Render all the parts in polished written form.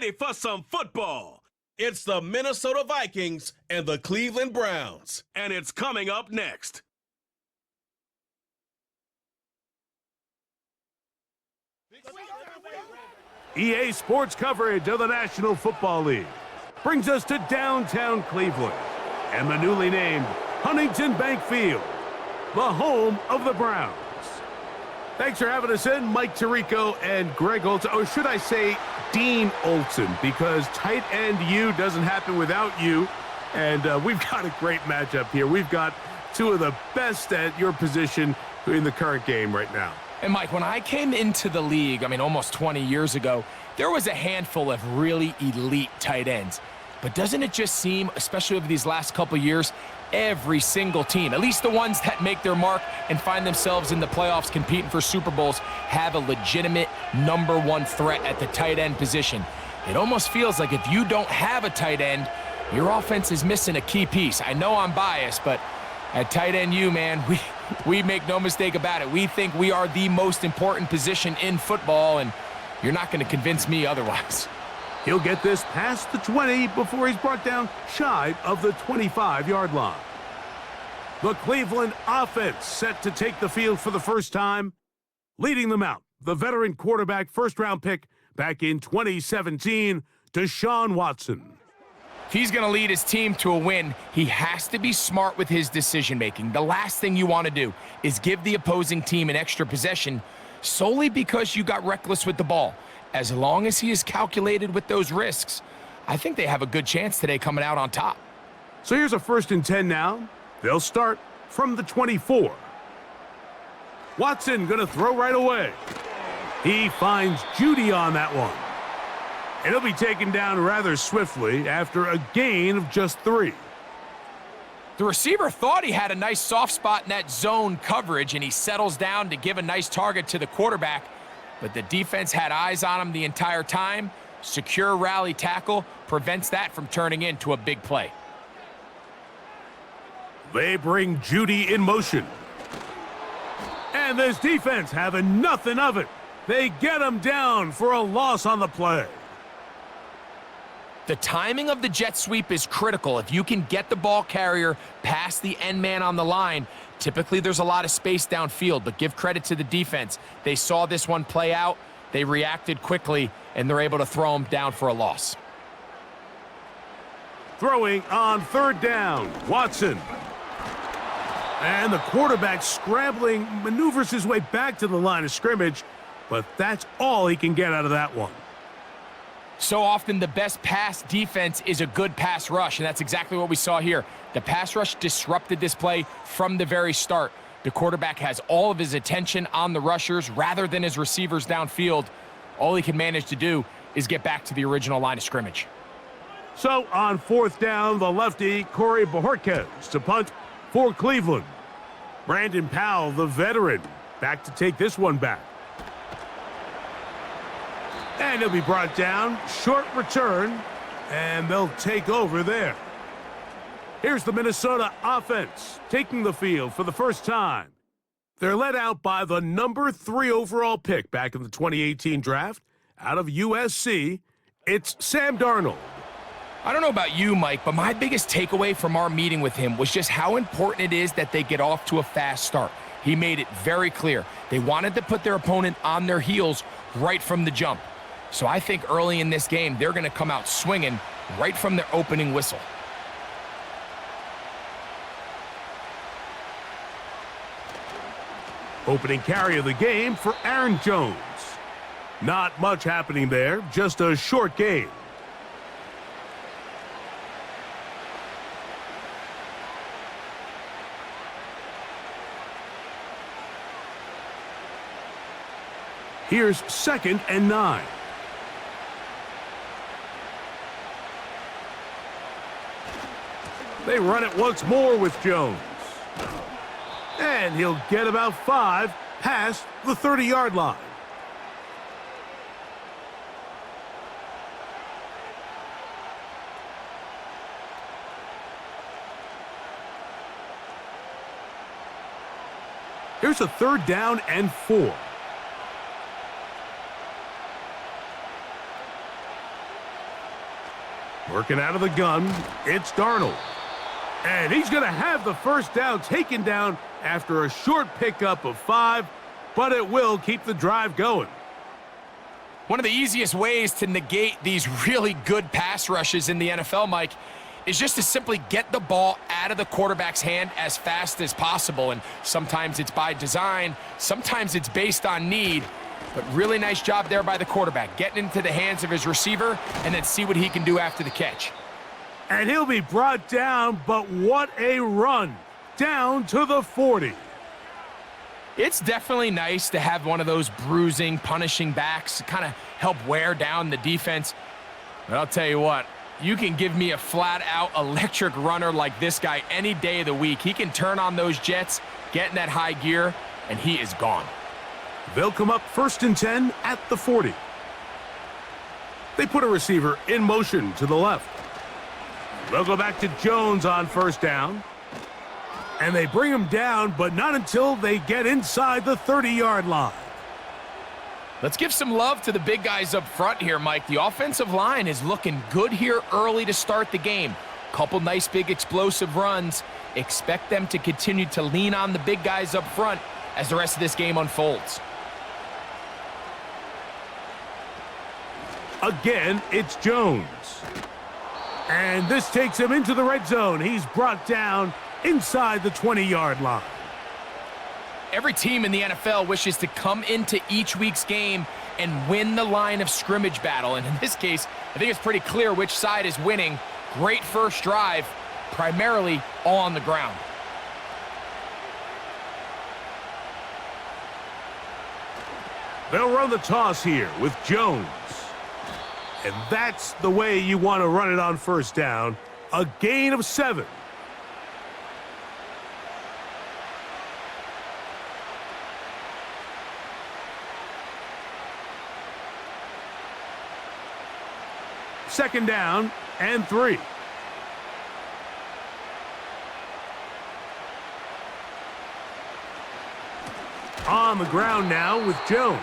ready for some football. It's the Minnesota Vikings and the Cleveland Browns, and it's coming up next. EA Sports coverage of the National Football League brings us to downtown Cleveland and the newly named Huntington Bank Field, the home of the Browns. Thanks for having us in, Mike Tirico and Greg Olson, or should I say Dean Olson, because tight end U doesn't happen without you, and we've got a great matchup here. We've got two of the best at your position in the current game right now. And Mike, when I came into the league, almost 20 years ago, there was a handful of really elite tight ends. But doesn't it just seem, especially over these last couple years, every single team, at least the ones that make their mark and find themselves in the playoffs competing for Super Bowls, have a legitimate #1 threat at the tight end position. It almost feels like if you don't have a tight end, your offense is missing a key piece. I know I'm biased, but at tight end U, man, we make no mistake about it. We think we are the most important position in football, and you're not going to convince me otherwise. He'll get this past the 20 before he's brought down shy of the 25-yard line. The Cleveland offense set to take the field for the first time. Leading them out, the veteran quarterback first-round pick back in 2017, Deshaun Watson. If he's going to lead his team to a win, he has to be smart with his decision-making. The last thing you want to do is give the opposing team an extra possession solely because you got reckless with the ball. As long as he is calculated with those risks, I think they have a good chance today coming out on top. So here's a 1st and 10 now. They'll start from the 24. Watson going to throw right away. He finds Judy on that one. And he'll be taken down rather swiftly after a gain of just 3. The receiver thought he had a nice soft spot in that zone coverage, and he settles down to give a nice target to the quarterback. But the defense had eyes on him the entire time. Secure rally tackle prevents that from turning into a big play. They bring Judy in motion. And this defense having nothing of it. They get him down for a loss on the play. The timing of the jet sweep is critical. If you can get the ball carrier past the end man on the line, typically there's a lot of space downfield, but give credit to the defense. They saw this one play out, they reacted quickly, and they're able to throw him down for a loss. Throwing on 3rd down, Watson. And the quarterback scrambling, maneuvers his way back to the line of scrimmage, but that's all he can get out of that one. So often the best pass defense is a good pass rush, and that's exactly what we saw here. The pass rush disrupted this play from the very start. The quarterback has all of his attention on the rushers rather than his receivers downfield. All he can manage to do is get back to the original line of scrimmage. So on 4th down, the lefty, Corey Bojorquez to punt for Cleveland. Brandon Powell, the veteran, back to take this one back. And he'll be brought down, short return, and they'll take over there. Here's the Minnesota offense taking the field for the first time. They're led out by the #3 overall pick back in the 2018 draft out of USC. It's Sam Darnold. I don't know about you, Mike, but my biggest takeaway from our meeting with him was just how important it is that they get off to a fast start. He made it very clear. They wanted to put their opponent on their heels right from the jump. So I think early in this game, they're going to come out swinging right from their opening whistle. Opening carry of the game for Aaron Jones. Not much happening there, just a short gain. Here's 2nd and 9. They run it once more with Jones. And he'll get about 5 past the 30-yard line. Here's a 3rd down and 4. Working out of the gun, it's Darnold. And he's going to have the first down taken down after a short pickup of 5, but it will keep the drive going. One of the easiest ways to negate these really good pass rushes in the NFL, Mike, is just to simply get the ball out of the quarterback's hand as fast as possible. And sometimes it's by design, sometimes it's based on need. But really nice job there by the quarterback, getting into the hands of his receiver and then see what he can do after the catch. And he'll be brought down, but what a run. Down to the 40. It's definitely nice to have one of those bruising, punishing backs to kind of help wear down the defense. But I'll tell you what, you can give me a flat-out electric runner like this guy any day of the week. He can turn on those jets, get in that high gear, and he is gone. They'll come up 1st and 10 at the 40. They put a receiver in motion to the left. They'll go back to Jones on 1st down. And they bring him down, but not until they get inside the 30-yard line. Let's give some love to the big guys up front here, Mike. The offensive line is looking good here early to start the game. Couple nice big explosive runs. Expect them to continue to lean on the big guys up front as the rest of this game unfolds. Again, it's Jones. And this takes him into the red zone. He's brought down inside the 20-yard line. Every team in the NFL wishes to come into each week's game and win the line of scrimmage battle. And in this case, I think it's pretty clear which side is winning. Great first drive, primarily all on the ground. They'll run the toss here with Jones. And that's the way you want to run it on 1st down. A gain of 7. Second down and 3. On the ground now with Jones.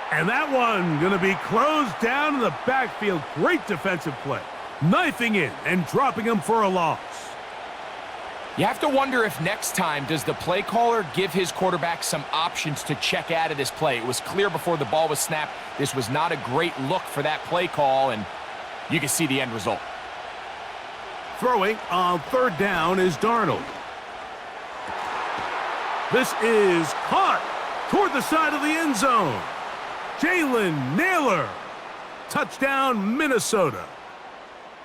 And that one going to be closed down in the backfield. Great defensive play. Knifing in and dropping him for a loss. You have to wonder if next time does the play caller give his quarterback some options to check out of this play. It was clear before the ball was snapped this was not a great look for that play call, and you can see the end result. Throwing on 3rd down is Darnold. This is caught toward the side of the end zone. Jalen Naylor. Touchdown, Minnesota.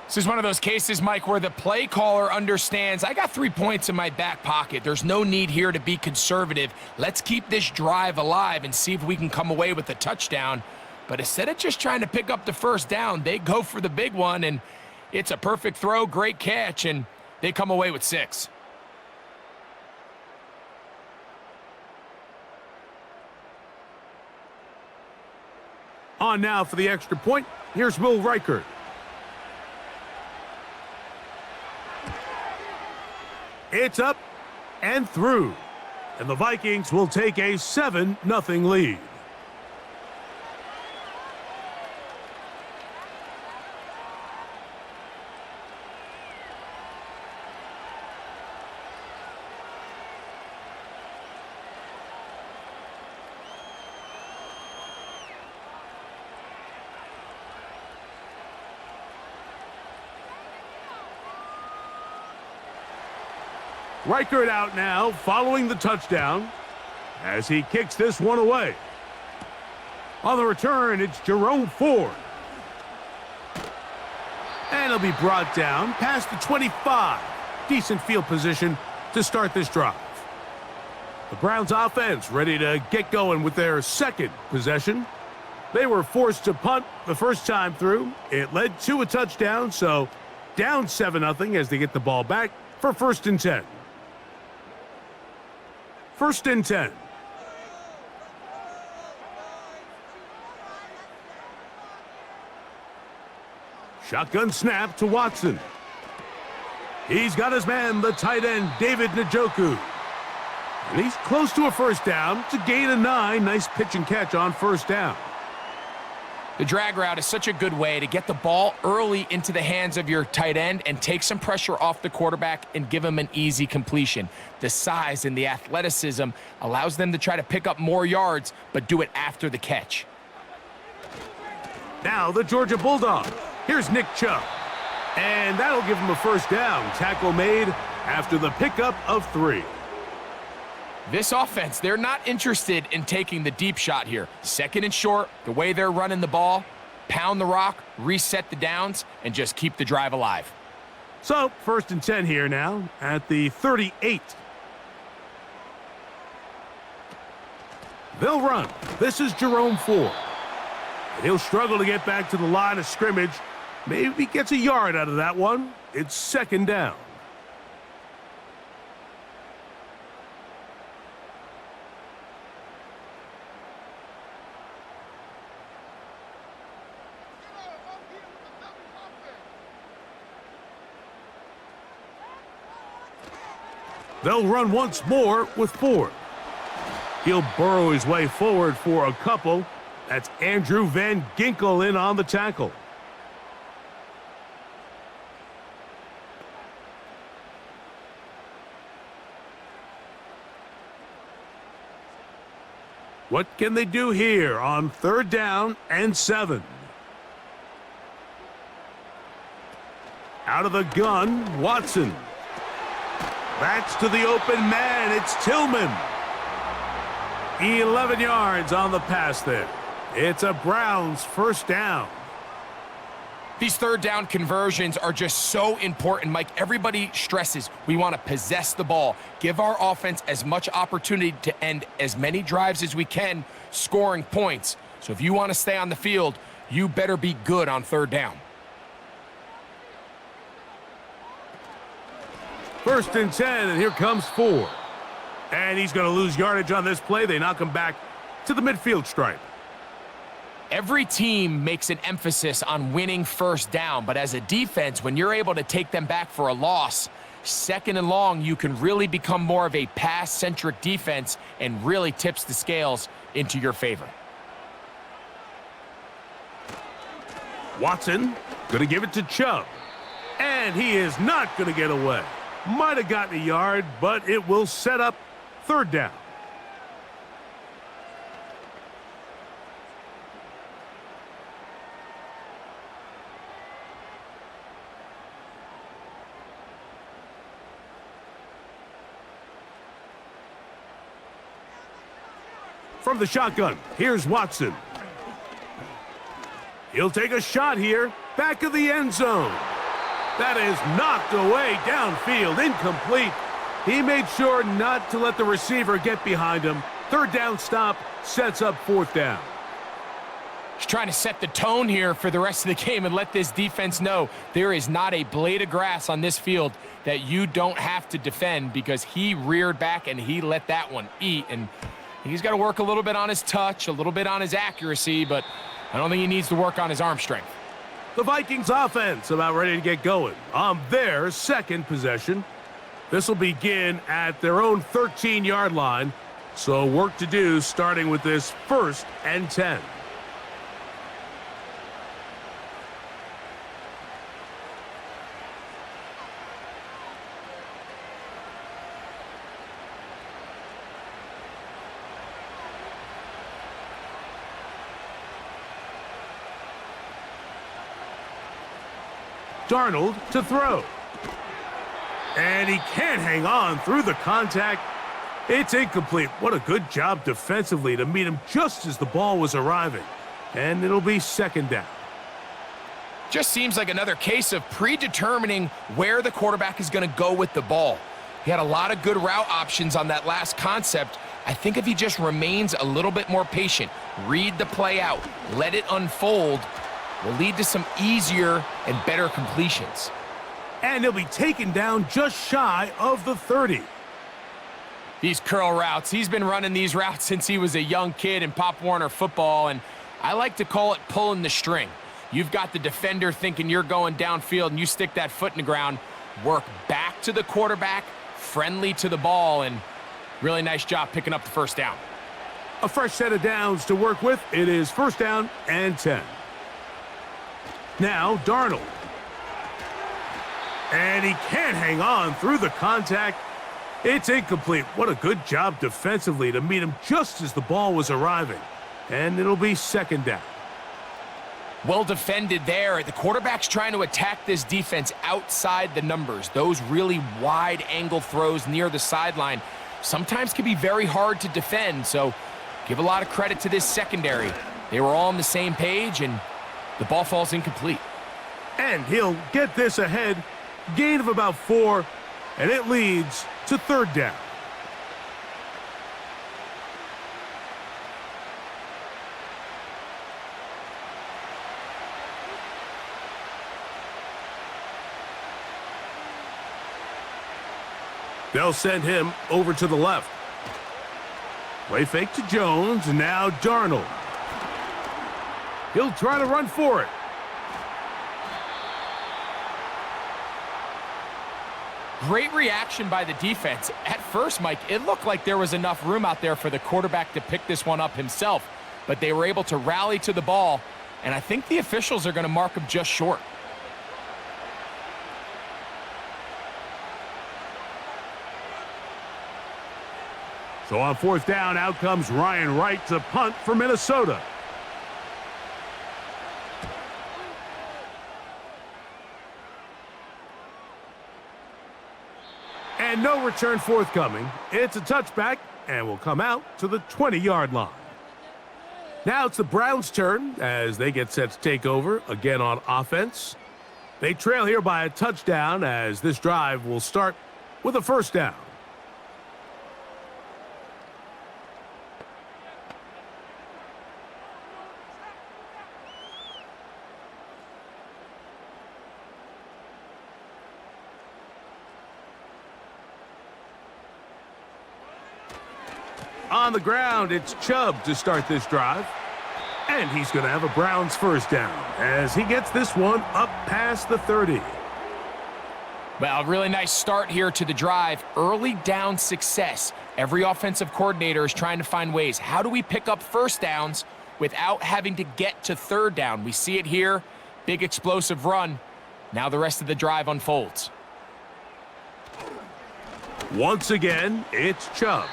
This is one of those cases, Mike, where the play caller understands, I got 3 points in my back pocket. There's no need here to be conservative. Let's keep this drive alive and see if we can come away with a touchdown. But instead of just trying to pick up the 1st down, they go for the big one, and it's a perfect throw, great catch, and they come away with 6. On now for the extra point, here's Will Reichert. It's up and through, and the Vikings will take a 7-0 lead. Reichert out now, following the touchdown, as he kicks this one away. On the return, it's Jerome Ford. And he'll be brought down past the 25. Decent field position to start this drive. The Browns offense ready to get going with their 2nd possession. They were forced to punt the first time through. It led to a touchdown, so down 7-0 as they get the ball back for 1st and 10. 1st and 10. Shotgun snap to Watson. He's got his man, the tight end, David Njoku. And he's close to a 1st down to gain a 9. Nice pitch and catch on 1st down. The drag route is such a good way to get the ball early into the hands of your tight end and take some pressure off the quarterback and give him an easy completion. The size and the athleticism allows them to try to pick up more yards, but do it after the catch. Now the Georgia Bulldog. Here's Nick Chubb. And that'll give him a first down. Tackle made after the pickup of 3. This offense, they're not interested in taking the deep shot here. Second and short, the way they're running the ball, pound the rock, reset the downs, and just keep the drive alive. So, 1st and 10 here now at the 38. They'll run. This is Jerome Ford. And he'll struggle to get back to the line of scrimmage. Maybe gets a yard out of that one. It's 2nd down. They'll run once more with Ford. He'll burrow his way forward for a couple. That's Andrew Van Ginkel in on the tackle. What can they do here on 3rd down and 7? Out of the gun, Watson. Backs to the open man. It's Tillman. 11 yards on the pass there. It's a Browns 1st down. These 3rd down conversions are just so important, Mike. Everybody stresses we want to possess the ball, give our offense as much opportunity to end as many drives as we can, scoring points. So if you want to stay on the field, you better be good on 3rd down. 1st and 10, and here comes Ford. And he's going to lose yardage on this play. They knock him back to the midfield stripe. Every team makes an emphasis on winning 1st down, but as a defense, when you're able to take them back for a loss, 2nd and long, you can really become more of a pass-centric defense and really tips the scales into your favor. Watson going to give it to Chubb. And he is not going to get away. Might have gotten a yard, but it will set up 3rd down. From the shotgun, here's Watson. He'll take a shot here, back of the end zone. That is knocked away downfield, incomplete. He made sure not to let the receiver get behind him. 3rd down stop sets up 4th down. He's trying to set the tone here for the rest of the game and let this defense know there is not a blade of grass on this field that you don't have to defend, because he reared back and he let that one eat. And he's got to work a little bit on his touch, a little bit on his accuracy, but I don't think he needs to work on his arm strength. The Vikings offense about ready to get going on their 2nd possession. This will begin at their own 13-yard line, so work to do starting with this 1st and 10. Darnold to throw. And he can't hang on through the contact. It's incomplete. What a good job defensively to meet him just as the ball was arriving. And it'll be 2nd down. Just seems like another case of predetermining where the quarterback is going to go with the ball. He had a lot of good route options on that last concept. I think if he just remains a little bit more patient, read the play out, let it unfold, will lead to some easier and better completions. And he'll be taken down just shy of the 30. These curl routes, he's been running these routes since he was a young kid in Pop Warner football, and I like to call it pulling the string. You've got the defender thinking you're going downfield, and you stick that foot in the ground, work back to the quarterback, friendly to the ball, and really nice job picking up the 1st down. A fresh set of downs to work with. It is 1st down and 10. Now Darnold. And he can't hang on through the contact. It's incomplete. What a good job defensively to meet him just as the ball was arriving. And it'll be second down. Well defended there. The quarterback's trying to attack this defense outside the numbers. Those really wide angle throws near the sideline sometimes can be very hard to defend. So give a lot of credit to this secondary. They were all on the same page, and the ball falls incomplete. And he'll get this ahead. Gain of about 4, and it leads to third down. They'll send him over to the left. Play fake to Jones, and now Darnold. He'll try to run for it. Great reaction by the defense. At first, Mike, it looked like there was enough room out there for the quarterback to pick this one up himself, but they were able to rally to the ball, and I think the officials are going to mark him just short. So on fourth down, out comes Ryan Wright to punt for Minnesota. And no return forthcoming. It's a touchback and will come out to the 20-yard line. Now it's the Browns' turn as they get set to take over again on offense. They trail here by a touchdown as this drive will start with a first down. On the ground, it's Chubb to start this drive. And he's going to have a Browns first down as he gets this one up past the 30. Well, really nice start here to the drive. Early down success. Every offensive coordinator is trying to find ways. How do we pick up first downs without having to get to third down? We see it here. Big explosive run. Now the rest of the drive unfolds. Once again, it's Chubb.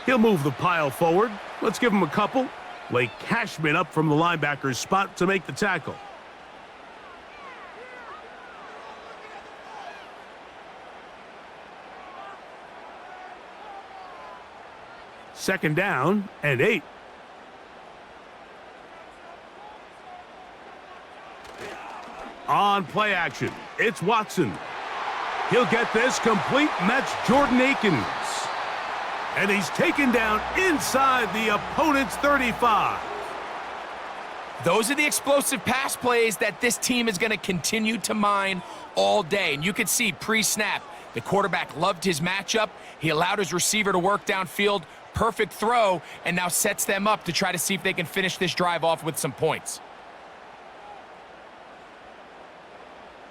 He'll move the pile forward. Let's give him a couple. Lay Cashman up from the linebacker's spot to make the tackle. Second down and 8. On play action, it's Watson. He'll get this complete, and that's Jordan Akins. And he's taken down inside the opponent's 35. Those are the explosive pass plays that this team is going to continue to mine all day. And you can see pre-snap, the quarterback loved his matchup. He allowed his receiver to work downfield. Perfect throw, and now sets them up to try to see if they can finish this drive off with some points.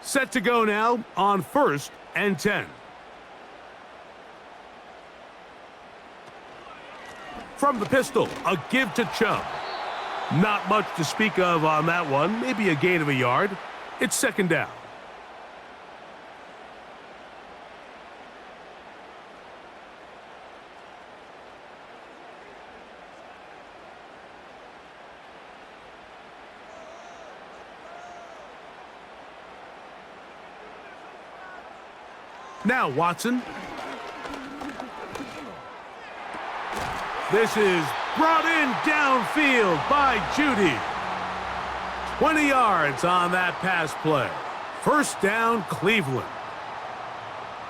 Set to go now on 1st and 10. From the pistol, a give to Chubb. Not much to speak of on that one. Maybe a gain of a yard. It's second down. Now Watson. This is brought in downfield by Judy. 20 yards on that pass play. First down, Cleveland.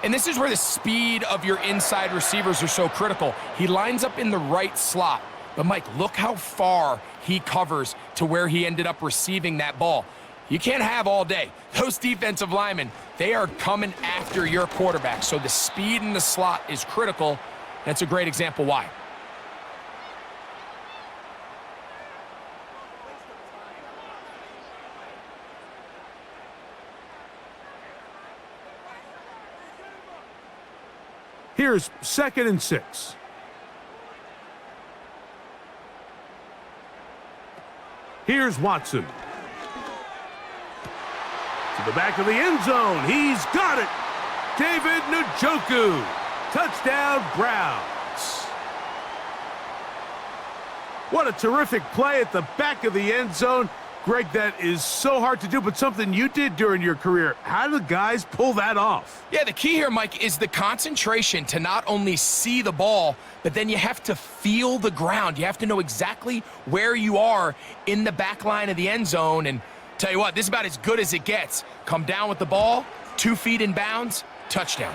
And this is where the speed of your inside receivers are so critical. He lines up in the right slot. But, Mike, look how far he covers to where he ended up receiving that ball. You can't have all day. Those defensive linemen, they are coming after your quarterback. So the speed in the slot is critical. That's a great example why. Here's 2nd and 6. Here's Watson. To the back of the end zone. He's got it. David Njoku. Touchdown, Browns. What a terrific play at the back of the end zone. Greg, that is so hard to do, but something you did during your career. How do the guys pull that off? Yeah, the key here, Mike, is the concentration to not only see the ball, but then you have to feel the ground. You have to know exactly where you are in the back line of the end zone. And tell you what, this is about as good as it gets. Come down with the ball, 2 feet in bounds, touchdown.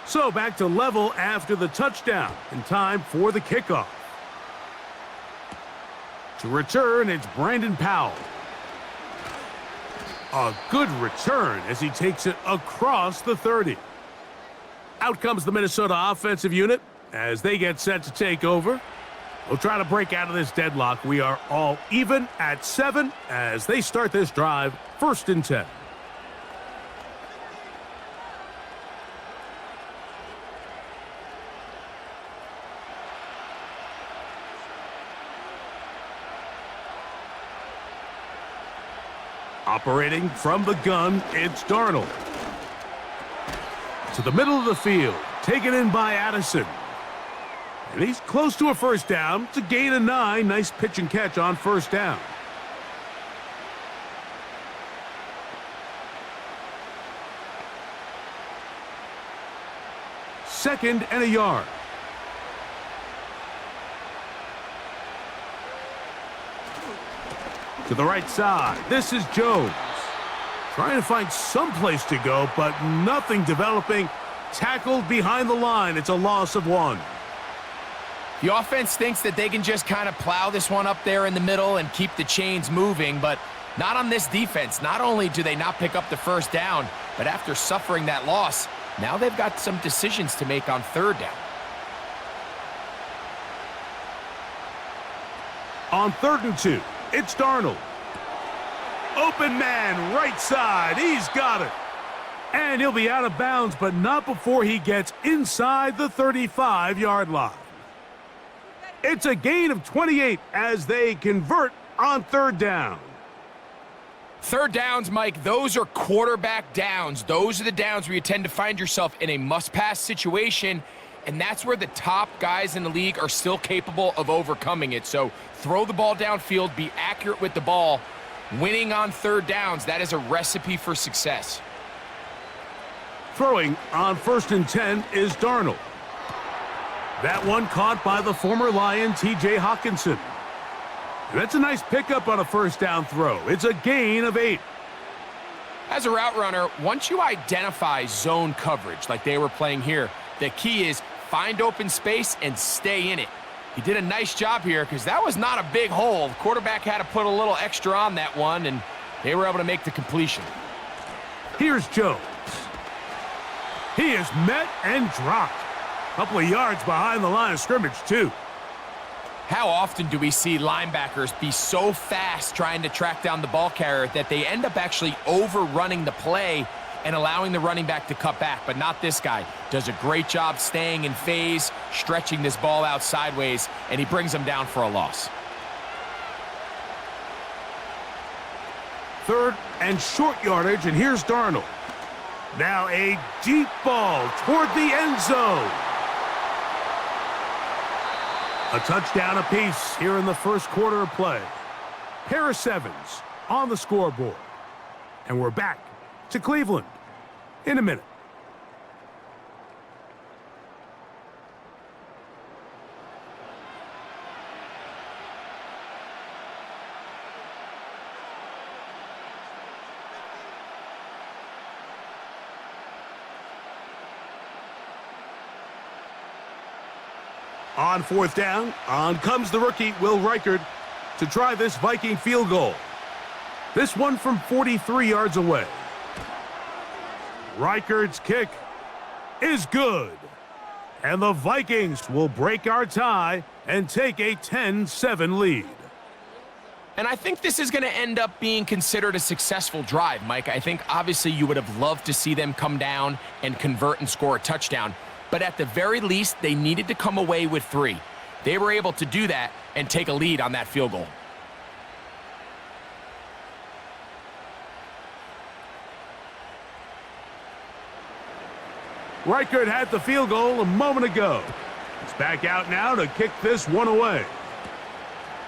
So back to level after the touchdown, and time for the kickoff. To return, it's Brandon Powell. A good return as he takes it across the 30. Out comes the Minnesota offensive unit as they get set to take over. We'll try to break out of this deadlock. We are all even at 7 as they start this drive, 1st and 10. Operating from the gun, it's Darnold. To the middle of the field, taken in by Addison. And he's close to a 1st down. It's a gain of 9. Nice pitch and catch on 1st down. Second and a yard. To the right side, this is Jones. Trying to find some place to go, but nothing developing. Tackled behind the line. It's a loss of 1. The offense thinks that they can just kind of plow this one up there in the middle and keep the chains moving, but not on this defense. Not only do they not pick up the 1st down, but after suffering that loss, now they've got some decisions to make on 3rd down. On 3rd and 2, it's Darnold. Open man, right side. He's got it. And he'll be out of bounds, but not before he gets inside the 35-yard line. It's a gain of 28 as they convert on 3rd down. 3rd downs, Mike, those are quarterback downs. Those are the downs where you tend to find yourself in a must-pass situation, and that's where the top guys in the league are still capable of overcoming it. So throw the ball downfield, be accurate with the ball. Winning on 3rd downs, that is a recipe for success. Throwing on 1st and 10 is Darnold. That one caught by the former Lion, T.J. Hawkinson. And that's a nice pickup on a 1st down throw. It's a gain of 8. As a route runner, once you identify zone coverage like they were playing here, the key is find open space and stay in it. He did a nice job here because that was not a big hole. The quarterback had to put a little extra on that one, and they were able to make the completion. Here's Jones. He is met and dropped. A couple of yards behind the line of scrimmage, too. How often do we see linebackers be so fast trying to track down the ball carrier that they end up actually overrunning the play and allowing the running back to cut back? But not this guy. Does a great job staying in phase, stretching this ball out sideways, and he brings them down for a loss. 3rd and short yardage, and here's Darnold. Now a deep ball toward the end zone. A touchdown apiece here in the 1st quarter of play. Harris Evans on the scoreboard. And we're back to Cleveland in a minute. On 4th down, on comes the rookie, Will Reichard, to try this Viking field goal. This one from 43 yards away. Reichard's kick is good. And the Vikings will break our tie and take a 10-7 lead. And I think this is going to end up being considered a successful drive, Mike. I think obviously you would have loved to see them come down and convert and score a touchdown. But at the very least, they needed to come away with 3. They were able to do that and take a lead on that field goal. Reichard had the field goal a moment ago. He's back out now to kick this one away.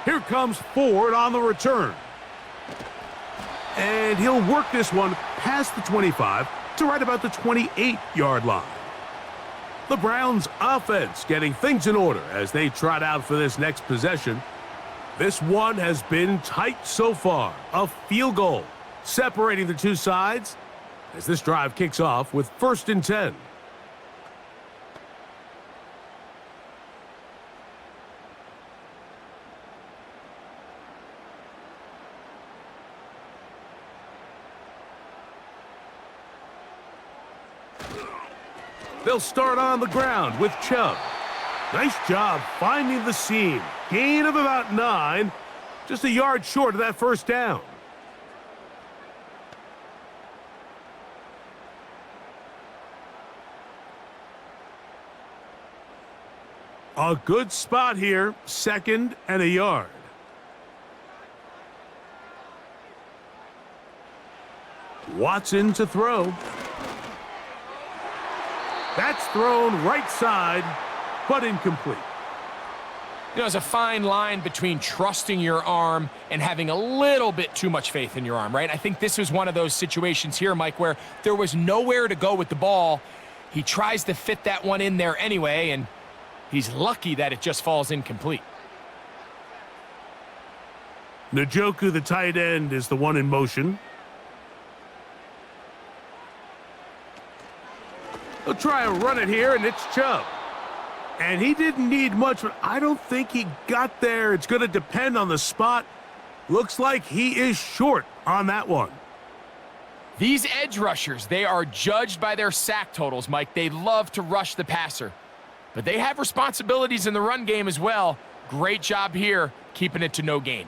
Here comes Ford on the return. And he'll work this one past the 25 to right about the 28-yard line. The Browns offense getting things in order as they trot out for this next possession. This one has been tight so far. A field goal separating the two sides as this drive kicks off with 1st and 10. They'll start on the ground with Chubb. Nice job finding the seam. Gain of about 9. Just a yard short of that first down. A good spot here. 2nd and a yard. Watson to throw. That's thrown right side, but incomplete. You know, there's a fine line between trusting your arm and having a little bit too much faith in your arm, right? I think this was one of those situations here, Mike, where there was nowhere to go with the ball. He tries to fit that one in there anyway, and he's lucky that it just falls incomplete. Njoku, the tight end, is the one in motion. He'll try and run it here, and it's Chubb. And he didn't need much, but I don't think he got there. It's going to depend on the spot. Looks like he is short on that one. These edge rushers, they are judged by their sack totals, Mike. They love to rush the passer. But they have responsibilities in the run game as well. Great job here, keeping it to no gain.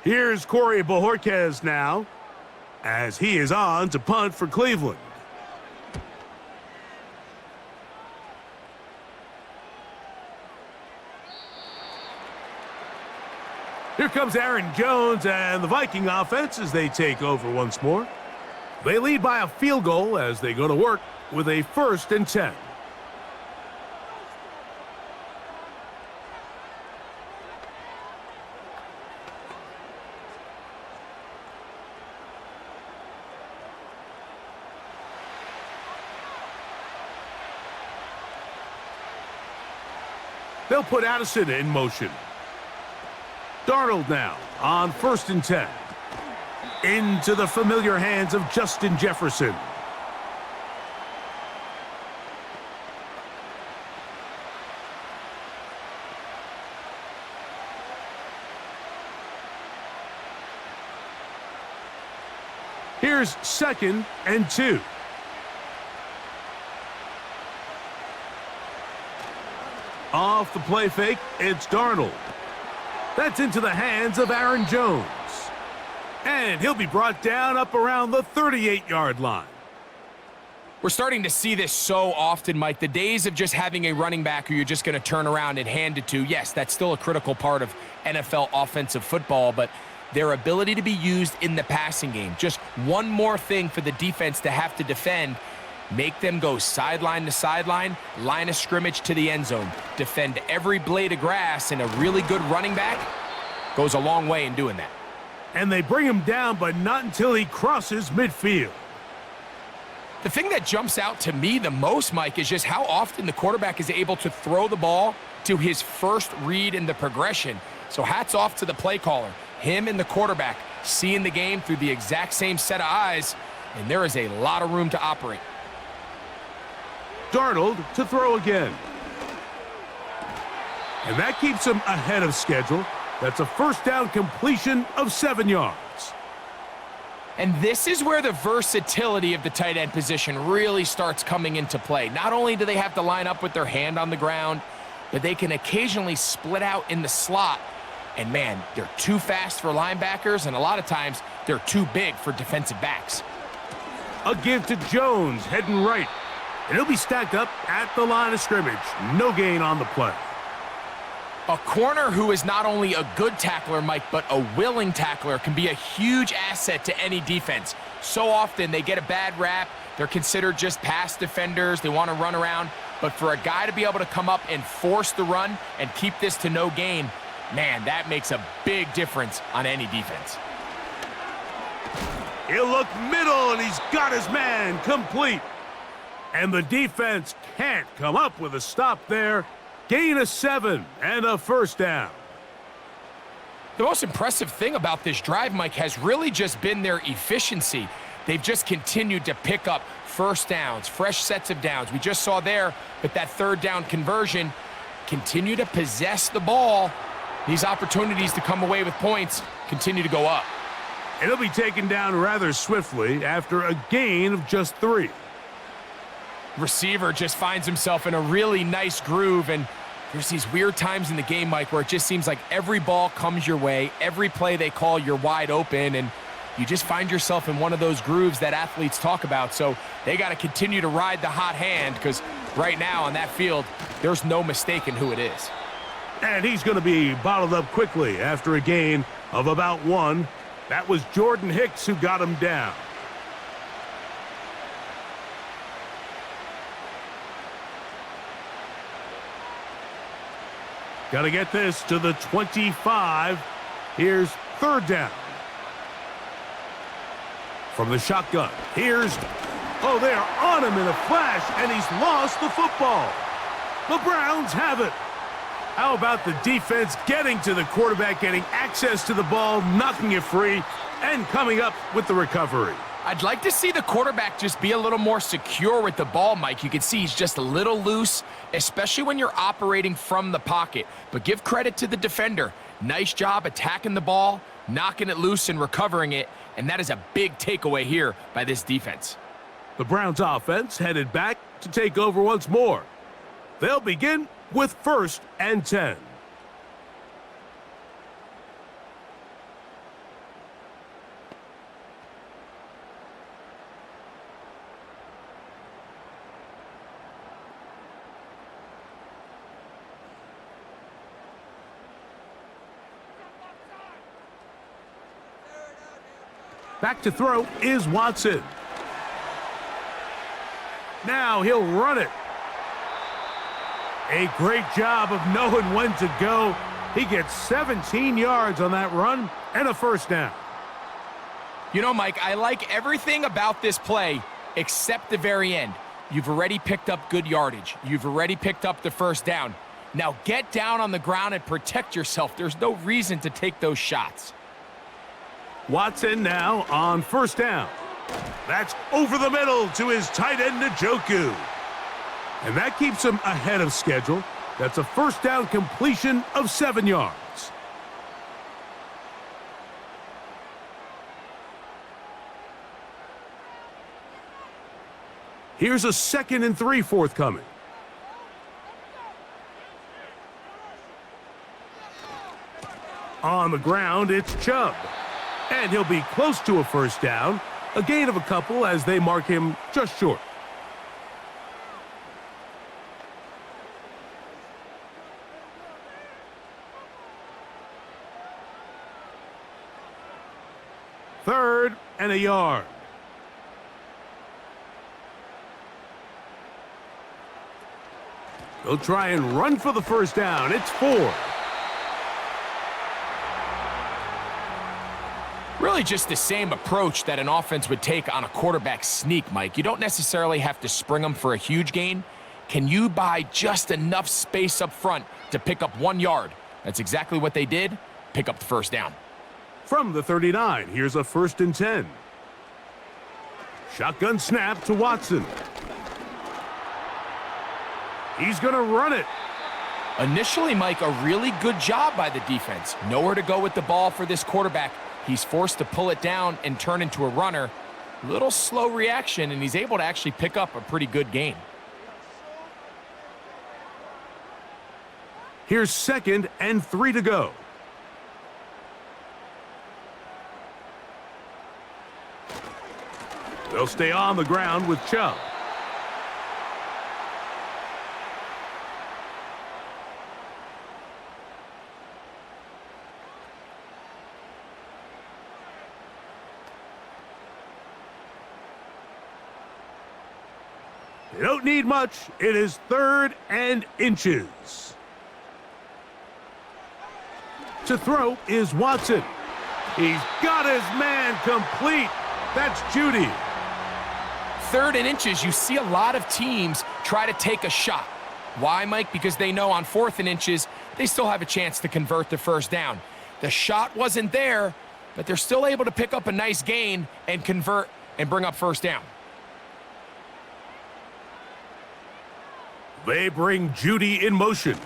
Here's Corey Bojorquez now, as he is on to punt for Cleveland. Here comes Aaron Jones and the Viking offense as they take over once more. They lead by a field goal as they go to work with a 1st and 10. They'll put Addison in motion. Darnold now on 1st and 10. Into the familiar hands of Justin Jefferson. Here's 2nd and 2. Off the play fake, it's Darnold. That's into the hands of Aaron Jones. And he'll be brought down up around the 38-yard line. We're starting to see this so often, Mike. The days of just having a running back who you're just going to turn around and hand it to, yes, that's still a critical part of NFL offensive football, but their ability to be used in the passing game, just one more thing for the defense to have to defend. Make them go sideline to sideline, line of scrimmage to the end zone. Defend every blade of grass, and a really good running back goes a long way in doing that. And they bring him down, but not until he crosses midfield. The thing that jumps out to me the most, Mike, is just how often the quarterback is able to throw the ball to his first read in the progression. So hats off to the play caller. Him and the quarterback seeing the game through the exact same set of eyes, and there is a lot of room to operate. Darnold to throw again. And that keeps him ahead of schedule. That's a 1st down completion of 7 yards. And this is where the versatility of the tight end position really starts coming into play. Not only do they have to line up with their hand on the ground, but they can occasionally split out in the slot. And man, they're too fast for linebackers, and a lot of times they're too big for defensive backs. A give to Jones, heading right. And he'll be stacked up at the line of scrimmage. No gain on the play. A corner who is not only a good tackler, Mike, but a willing tackler can be a huge asset to any defense. So often they get a bad rap. They're considered just pass defenders. They want to run around. But for a guy to be able to come up and force the run and keep this to no gain, man, that makes a big difference on any defense. He'll look middle, and he's got his man complete. And the defense can't come up with a stop there. Gain of 7 and a first down. The most impressive thing about this drive, Mike, has really just been their efficiency. They've just continued to pick up first downs, fresh sets of downs. We just saw there with that third down conversion, continue to possess the ball. These opportunities to come away with points continue to go up. And he'll be taken down rather swiftly after a gain of just 3. Receiver just finds himself in a really nice groove, and there's these weird times in the game, Mike, where it just seems like every ball comes your way, every play they call, you're wide open, and you just find yourself in one of those grooves that athletes talk about. So they got to continue to ride the hot hand, because right now on that field, there's no mistaking who it is. And he's going to be bottled up quickly after a gain of about 1. That was Jordan Hicks who got him down. Got to get this to the 25. Here's third down. From the shotgun, here's... Oh, they are on him in a flash, and he's lost the football. The Browns have it. How about the defense getting to the quarterback, getting access to the ball, knocking it free, and coming up with the recovery? I'd like to see the quarterback just be a little more secure with the ball, Mike. You can see he's just a little loose, especially when you're operating from the pocket. But give credit to the defender. Nice job attacking the ball, knocking it loose and recovering it, and that is a big takeaway here by this defense. The Browns offense headed back to take over once more. They'll begin with 1st and 10. Back to throw is Watson. Now he'll run it. A great job of knowing when to go. He gets 17 yards on that run and a first down. You know, Mike, I like everything about this play except the very end. You've already picked up good yardage. You've already picked up the first down. Now get down on the ground and protect yourself. There's no reason to take those shots. Watson now on first down. That's over the middle to his tight end, Njoku. And that keeps him ahead of schedule. That's a first down completion of 7 yards. Here's a 2nd and 3 forthcoming. On the ground, it's Chubb. And he'll be close to a first down. A gain of a couple as they mark him just short. Third and a yard. They'll try and run for the first down. It's 4. Really just the same approach that an offense would take on a quarterback sneak, Mike. You don't necessarily have to spring them for a huge gain. Can you buy just enough space up front to pick up 1 yard? That's exactly what they did. Pick up the first down. From the 39, here's a 1st and 10. Shotgun snap to Watson. He's going to run it. Initially, Mike, a really good job by the defense. Nowhere to go with the ball for this quarterback. He's forced to pull it down and turn into a runner. Little slow reaction, and he's able to actually pick up a pretty good gain. Here's 2nd and 3 to go. They'll stay on the ground with Chubb. They don't need much. It is 3rd and inches. To throw is Watson. He's got his man complete. That's Judy. 3rd and inches, you see a lot of teams try to take a shot. Why, Mike? Because they know on 4th and inches, they still have a chance to convert the first down. The shot wasn't there, but they're still able to pick up a nice gain and convert and bring up first down. They bring Judy in motion.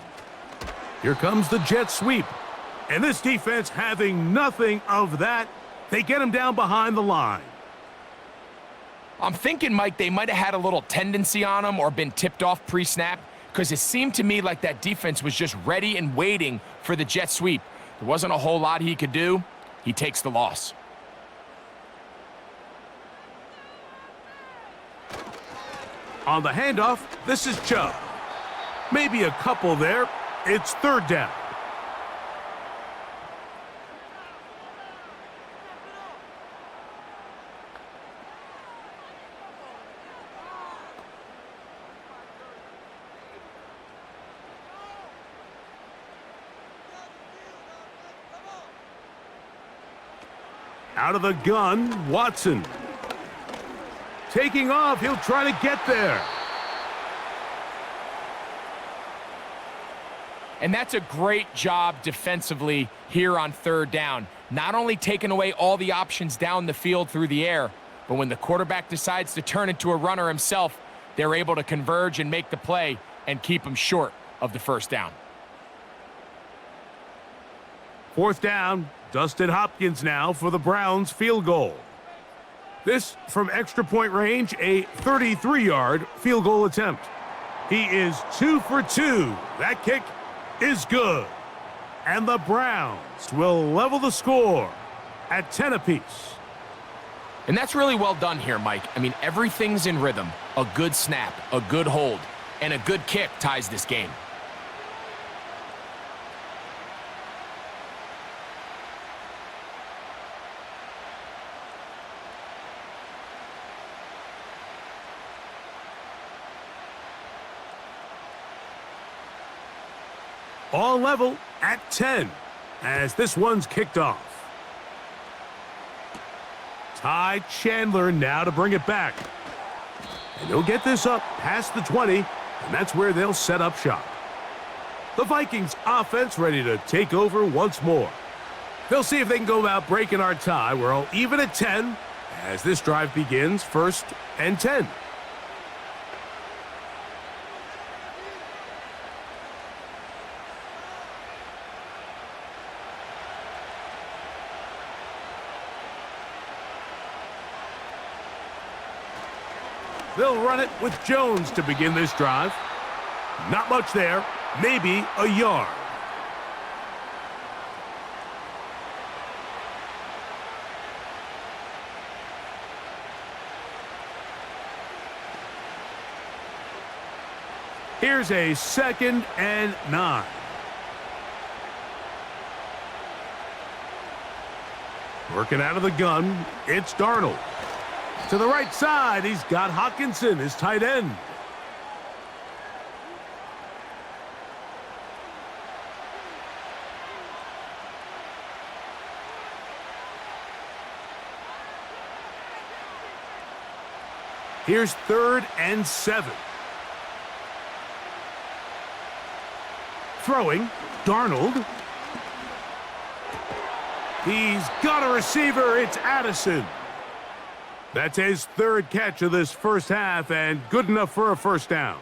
Here comes the jet sweep. And this defense having nothing of that, they get him down behind the line. I'm thinking, Mike, they might have had a little tendency on him or been tipped off pre-snap, because it seemed to me like that defense was just ready and waiting for the jet sweep. There wasn't a whole lot he could do. He takes the loss. On the handoff, this is Chubb. Maybe a couple there. It's 3rd down. Out of the gun, Watson. Taking off, he'll try to get there. And that's a great job defensively here on 3rd down. Not only taking away all the options down the field through the air, but when the quarterback decides to turn into a runner himself, they're able to converge and make the play and keep him short of the first down. 4th down, Dustin Hopkins now for the Browns field goal. This from extra point range, a 33-yard field goal attempt. He is 2 for 2. That kick is good. And the Browns will level the score at 10 apiece. And that's really well done here, Mike. I mean, everything's in rhythm. A good snap, a good hold, and a good kick ties this game. All level at 10 as this one's kicked off. Ty Chandler now to bring it back. And they'll get this up past the 20, and that's where they'll set up shop. The Vikings offense ready to take over once more. They'll see if they can go about breaking our tie. We're all even at 10 as this drive begins, 1st and 10. They'll run it with Jones to begin this drive. Not much there, maybe a yard. Here's a 2nd and 9. Working out of the gun, it's Darnold. To the right side, he's got Hawkinson, his tight end. Here's 3rd and 7. Throwing, Darnold. He's got a receiver, it's Addison. That's his 3rd catch of this first half, and good enough for a first down.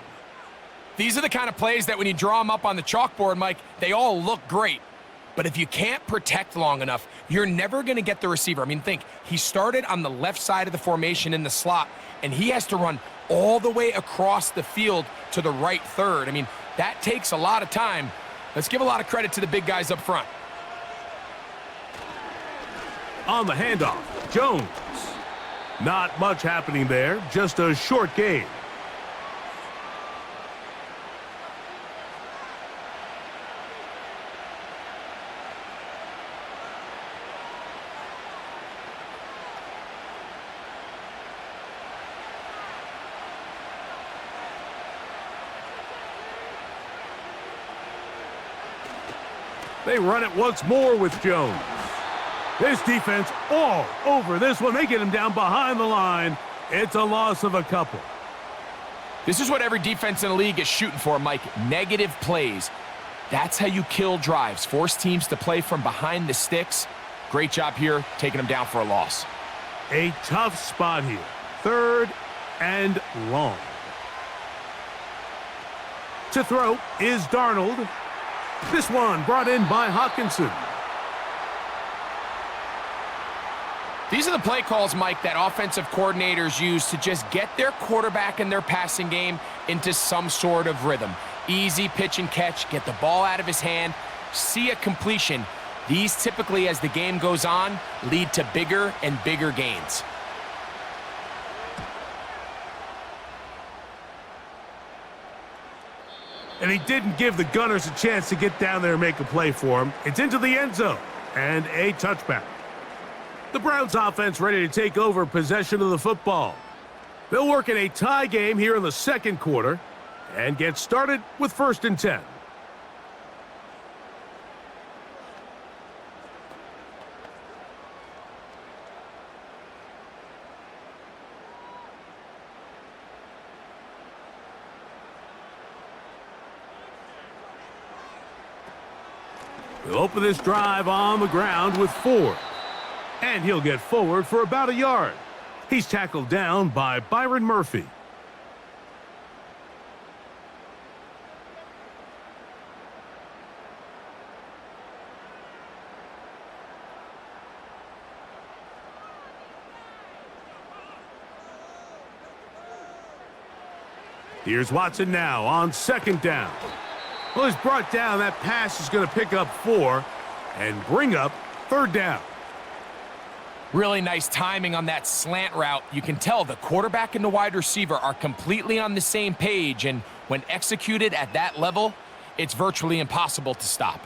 These are the kind of plays that when you draw them up on the chalkboard, Mike, they all look great. But if you can't protect long enough, you're never going to get the receiver. I mean, think, he started on the left side of the formation in the slot, and he has to run all the way across the field to the right third. I mean, that takes a lot of time. Let's give a lot of credit to the big guys up front. On the handoff, Jones. Not much happening there, just a short gain. They run it once more with Jones. This defense all over this one. They get him down behind the line. It's a loss of a couple. This is what every defense in the league is shooting for, Mike. Negative plays. That's how you kill drives. Force teams to play from behind the sticks. Great job here, taking them down for a loss. A tough spot here. 3rd and long. To throw is Darnold. This one brought in by Hawkinson. These are the play calls, Mike, that offensive coordinators use to just get their quarterback and their passing game into some sort of rhythm. Easy pitch and catch, get the ball out of his hand, see a completion. These typically, as the game goes on, lead to bigger and bigger gains. And he didn't give the Gunners a chance to get down there and make a play for him. It's into the end zone and a touchback. The Browns offense ready to take over possession of the football. They'll work in a tie game here in the 2nd quarter and get started with 1st and 10. He'll open this drive on the ground with 4. And he'll get forward for about a yard. He's tackled down by Byron Murphy. Here's Watson now on 2nd down. Well, he's brought down. That pass is going to pick up 4 and bring up 3rd down. Really nice timing on that slant route. You can tell the quarterback and the wide receiver are completely on the same page, and when executed at that level, it's virtually impossible to stop.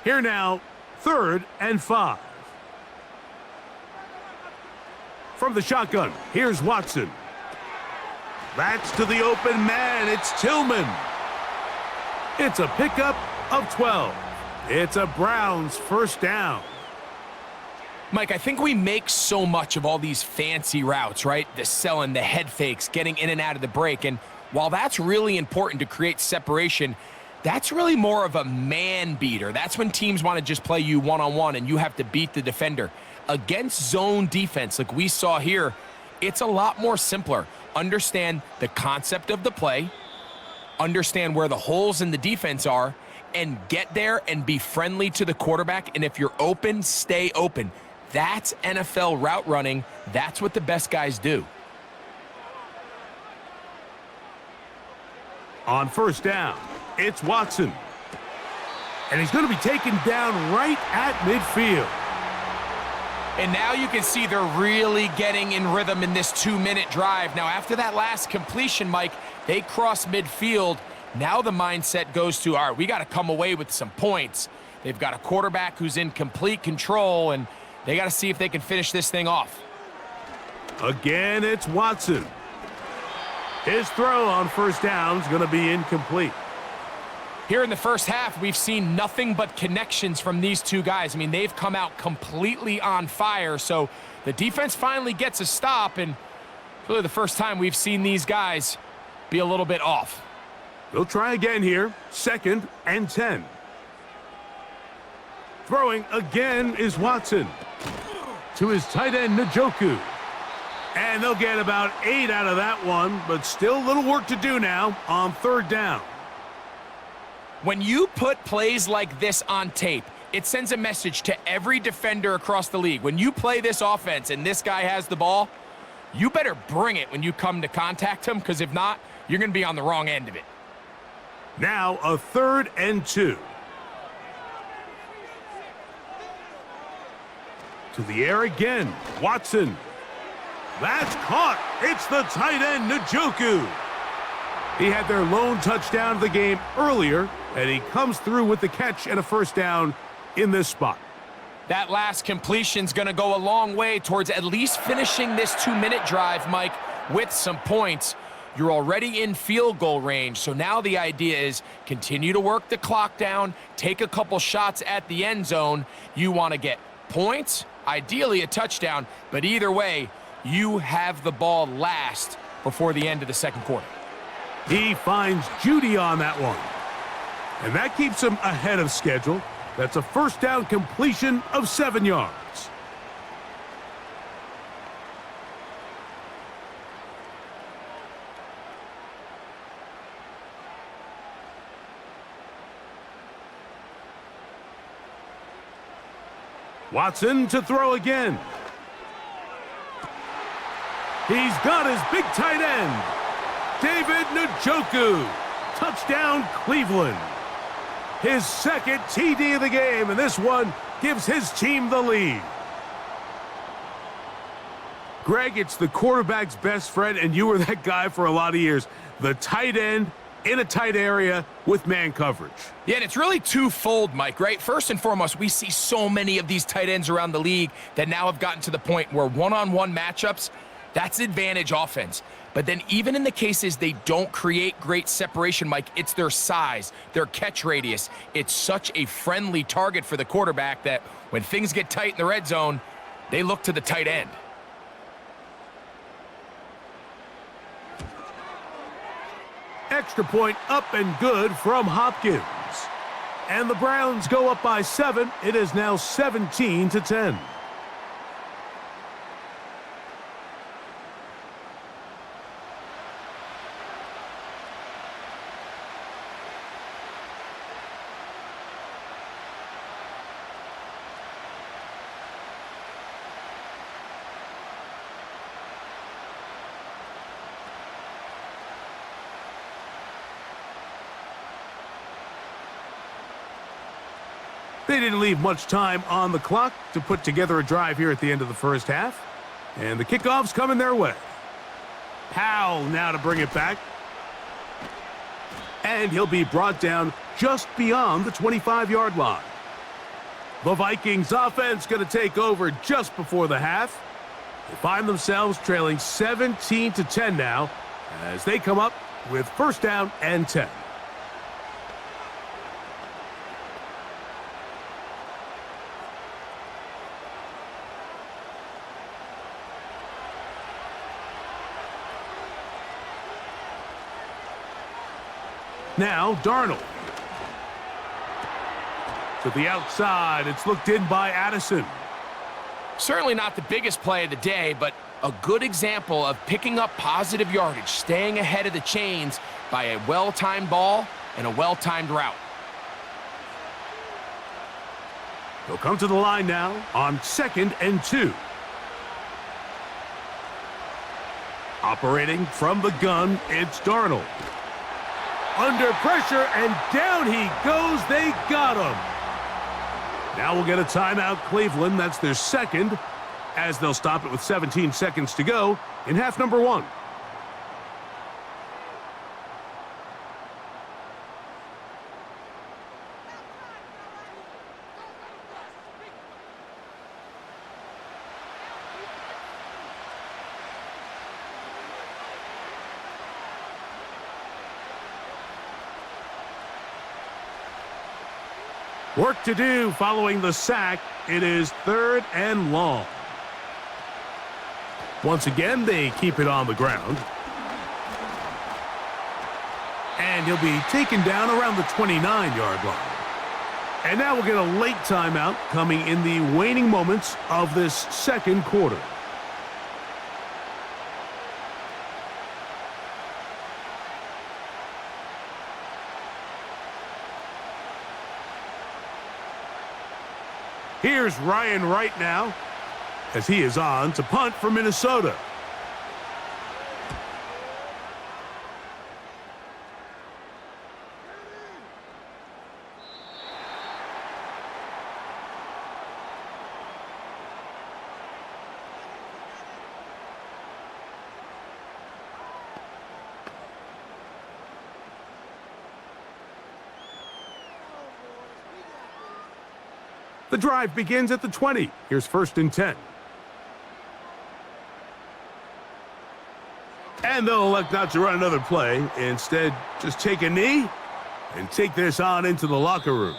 Here now, 3rd and 5. From the shotgun, here's Watson. That's to the open man. It's Tillman. It's a pickup of 12. It's a Browns 1st down. Mike, I think we make so much of all these fancy routes, right? The selling, the head fakes, getting in and out of the break. And while that's really important to create separation, that's really more of a man beater. That's when teams want to just play you one-on-one and you have to beat the defender. Against zone defense, like we saw here, it's a lot more simpler. Understand the concept of the play, understand where the holes in the defense are, and get there and be friendly to the quarterback. And if you're open, stay open. That's NFL route running. That's what the best guys do. On 1st down, it's Watson. And he's going to be taken down right at midfield. And now you can see they're really getting in rhythm in this 2-minute drive. Now, after that last completion, Mike, they cross midfield. Now the mindset goes to, all right, we got to come away with some points. They've got a quarterback who's in complete control, and they got to see if they can finish this thing off. Again, it's Watson. His throw on 1st down is going to be incomplete. Here in the first half, we've seen nothing but connections from these two guys. I mean, they've come out completely on fire, so the defense finally gets a stop, and really the first time we've seen these guys be a little bit off. They'll try again here, 2nd and 10. Throwing again is Watson to his tight end, Njoku. And they'll get about 8 out of that one, but still a little work to do now on 3rd down. When you put plays like this on tape, it sends a message to every defender across the league. When you play this offense and this guy has the ball, you better bring it when you come to contact him, because if not, you're going to be on the wrong end of it. Now a 3rd and 2. To the air again, Watson. That's caught. It's the tight end, Njoku. He had their lone touchdown of the game earlier, and he comes through with the catch and a first down in this spot. That last completion's going to go a long way towards at least finishing this 2-minute drive, Mike, with some points. You're already in field goal range, so now the idea is continue to work the clock down, take a couple shots at the end zone. You want to get points, ideally a touchdown, but either way, you have the ball last before the end of the second quarter. He finds Judy on that one. And that keeps him ahead of schedule. That's a first down completion of 7 yards. Watson to throw again. He's got his big tight end, David Njoku. Touchdown, Cleveland. His second TD of the game, and this one gives his team the lead. Greg, it's the quarterback's best friend, and you were that guy for a lot of years. The tight end in a tight area with man coverage. Yeah, and it's really twofold, Mike, right? First and foremost, we see so many of these tight ends around the league that now have gotten to the point where one-on-one matchups, that's advantage offense. But then even in the cases they don't create great separation, Mike, it's their size, their catch radius. It's such a friendly target for the quarterback that when things get tight in the red zone, they look to the tight end. Extra point up and good from Hopkins. And the Browns go up by 7. It is now 17-10. They didn't leave much time on the clock to put together a drive here at the end of the first half. And the kickoff's coming their way. Powell now to bring it back. And he'll be brought down just beyond the 25-yard line. The Vikings offense going to take over just before the half. They find themselves trailing 17-10 now as they come up with first down and 10. Now, Darnold. To the outside, it's looked in by Addison. Certainly not the biggest play of the day, but a good example of picking up positive yardage, staying ahead of the chains by a well-timed ball and a well-timed route. He'll come to the line now on 2nd and 2. Operating from the gun, it's Darnold. Under pressure, and down he goes. They got him. Now we'll get a timeout, Cleveland. That's their second, as they'll stop it with 17 seconds to go in half number 1. Work to do following the sack. It is 3rd and long. Once again, they keep it on the ground. And he'll be taken down around the 29-yard line. And now we'll get a late timeout coming in the waning moments of this second quarter. Here's Ryan Wright now, as he is on to punt for Minnesota. The drive begins at the 20. Here's 1st and 10. And they'll elect not to run another play. Instead, just take a knee and take this on into the locker room.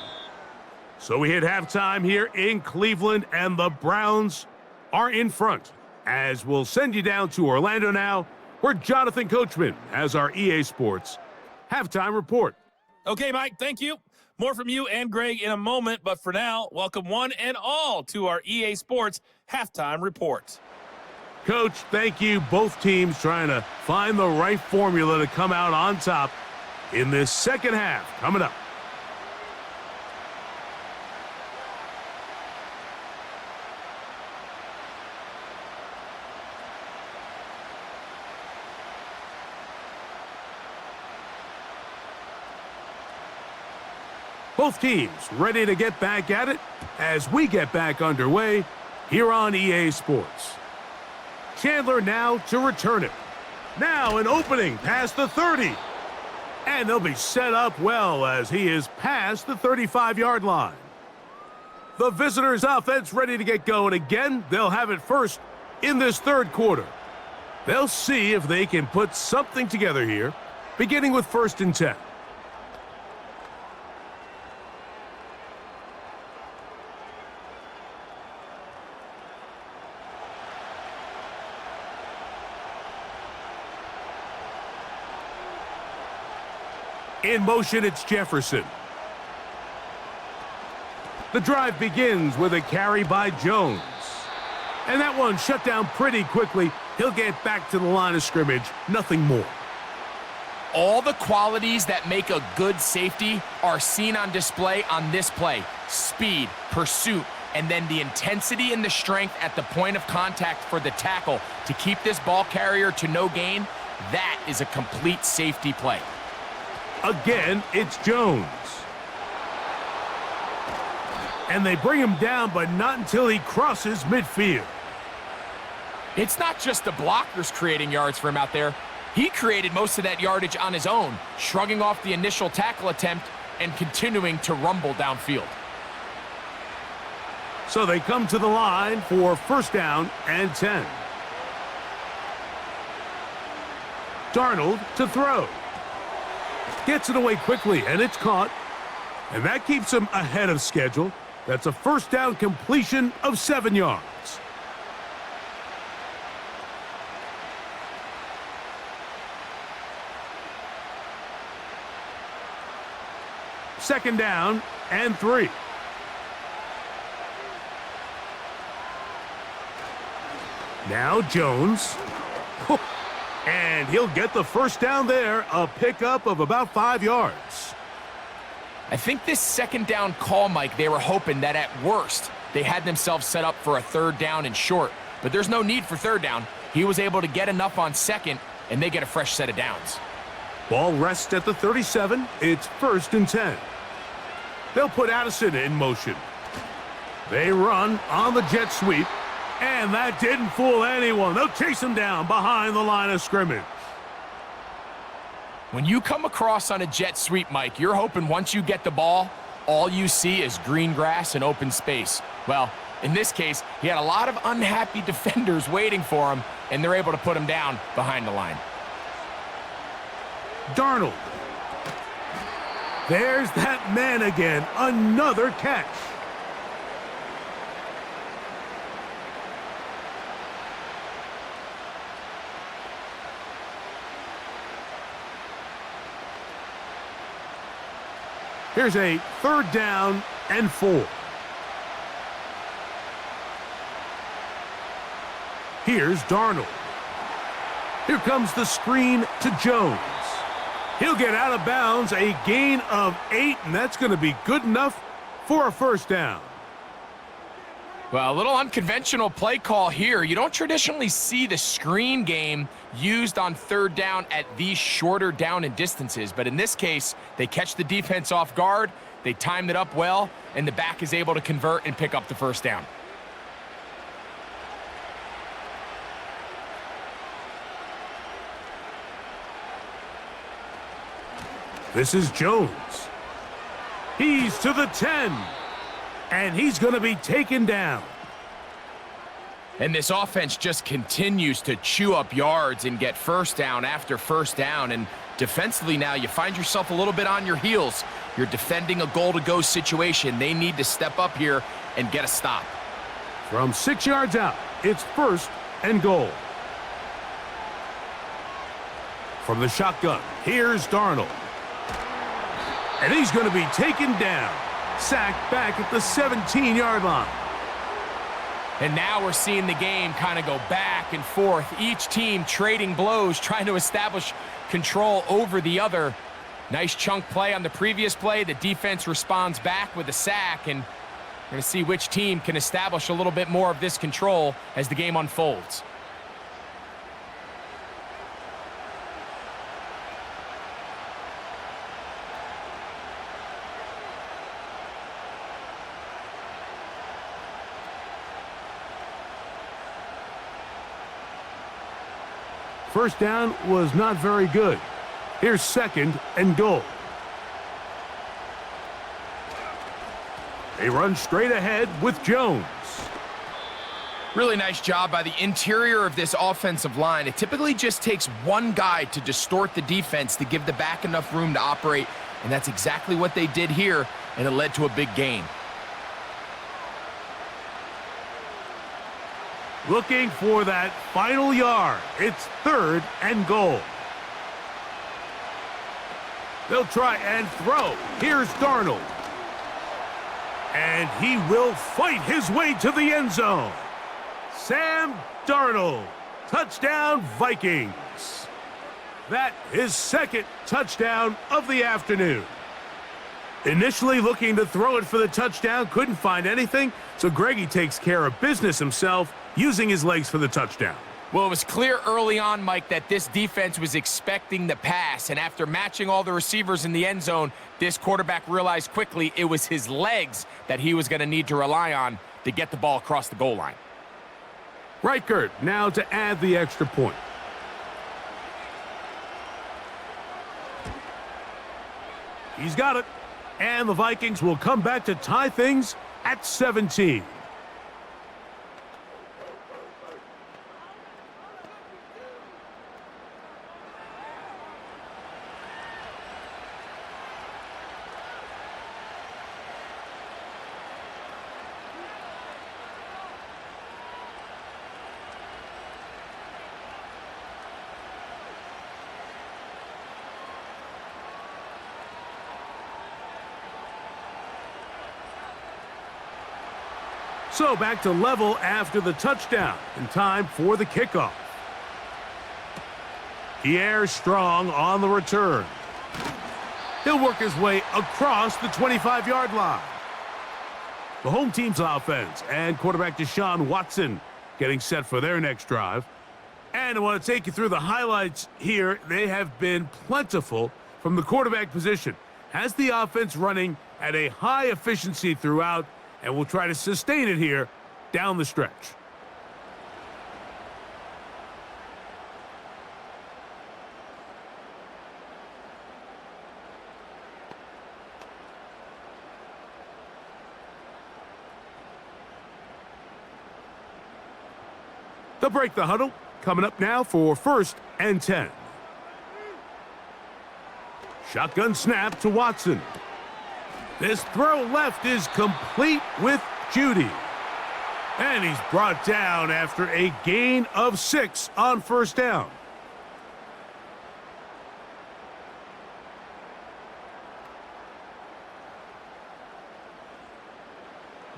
So we hit halftime here in Cleveland, and the Browns are in front. As we'll send you down to Orlando now, where Jonathan Coachman has our EA Sports halftime report. Okay, Mike, thank you. More from you and Greg in a moment, but for now, welcome one and all to our EA Sports halftime report. Coach, thank you. Both teams trying to find the right formula to come out on top in this second half. Coming up. Both teams ready to get back at it as we get back underway here on EA Sports. Chandler now to return it. Now an opening past the 30. And they'll be set up well as he is past the 35-yard line. The visitors' offense ready to get going again. They'll have it first in this third quarter. They'll see if they can put something together here, beginning with 1st and 10. In motion, it's Jefferson. The drive begins with a carry by Jones. And that one shut down pretty quickly. He'll get back to the line of scrimmage. Nothing more. All the qualities that make a good safety are seen on display on this play. Speed, pursuit, and then the intensity and the strength at the point of contact for the tackle to keep this ball carrier to no gain. That is a complete safety play. Again, it's Jones. And they bring him down, but not until he crosses midfield. It's not just the blockers creating yards for him out there. He created most of that yardage on his own, shrugging off the initial tackle attempt and continuing to rumble downfield. So they come to the line for 1st down and 10. Darnold to throw. Gets it away quickly, and it's caught. And that keeps him ahead of schedule. That's a 1st down completion of 7 yards. Second down and 3. Now Jones. And he'll get the 1st down there, a pickup of about 5 yards. I think this 2nd down call, Mike, they were hoping that at worst they had themselves set up for a 3rd down and short. But there's no need for 3rd down. He was able to get enough on 2nd, and they get a fresh set of downs. Ball rests at the 37. It's 1st and 10. They'll put Addison in motion. They run on the jet sweep. And that didn't fool anyone. They'll chase him down behind the line of scrimmage. When you come across on a jet sweep, Mike, you're hoping once you get the ball, all you see is green grass and open space. Well, in this case, he had a lot of unhappy defenders waiting for him, and they're able to put him down behind the line. Darnold. There's that man again. Another catch. Here's a 3rd down and 4. Here's Darnold. Here comes the screen to Jones. He'll get out of bounds, a gain of 8, and that's going to be good enough for a 1st down. Well, a little unconventional play call here. You don't traditionally see the screen game used on third down at these shorter down and distances. But in this case, they catch the defense off guard, they timed it up well, and the back is able to convert and pick up the first down. This is Jones. He's to the 10. And he's going to be taken down. And this offense just continues to chew up yards and get first down after first down. And defensively now, you find yourself a little bit on your heels. You're defending a goal-to-go situation. They need to step up here and get a stop. From 6 yards out, it's 1st and goal. From the shotgun, here's Darnold. And he's going to be taken down. Sacked back at the 17-yard line. And now we're seeing the game kind of go back and forth. Each team trading blows, trying to establish control over the other. Nice chunk play on the previous play. The defense responds back with a sack, and we're going to see which team can establish a little bit more of this control as the game unfolds. First down was not very good. Here's 2nd and goal. They run straight ahead with Jones. Really nice job by the interior of this offensive line. It typically just takes one guy to distort the defense to give the back enough room to operate, and that's exactly what they did here, and it led to a big gain. Looking for that final yard. It's 3rd and goal. They'll try and throw. Here's Darnold. And he will fight his way to the end zone. Sam Darnold. Touchdown, Vikings. That is 2nd touchdown of the afternoon. Initially looking to throw it for the touchdown, couldn't find anything, so Greggy takes care of business himself, using his legs for the touchdown. Well, it was clear early on, Mike, that this defense was expecting the pass, and after matching all the receivers in the end zone, this quarterback realized quickly it was his legs that he was going to need to rely on to get the ball across the goal line. Reichert now to add the extra point. He's got it, and the Vikings will come back to tie things at 17. So back to level after the touchdown, and time for the kickoff. Pierre Strong on the return. He'll work his way across the 25-yard line. The home team's offense and quarterback Deshaun Watson getting set for their next drive. And I want to take you through the highlights here. They have been plentiful from the quarterback position. Has the offense running at a high efficiency throughout, and we'll try to sustain it here down the stretch. They'll break the huddle. Coming up now for 1st and 10. Shotgun snap to Watson. This throw left is complete with Judy. And he's brought down after a gain of 6 on 1st down.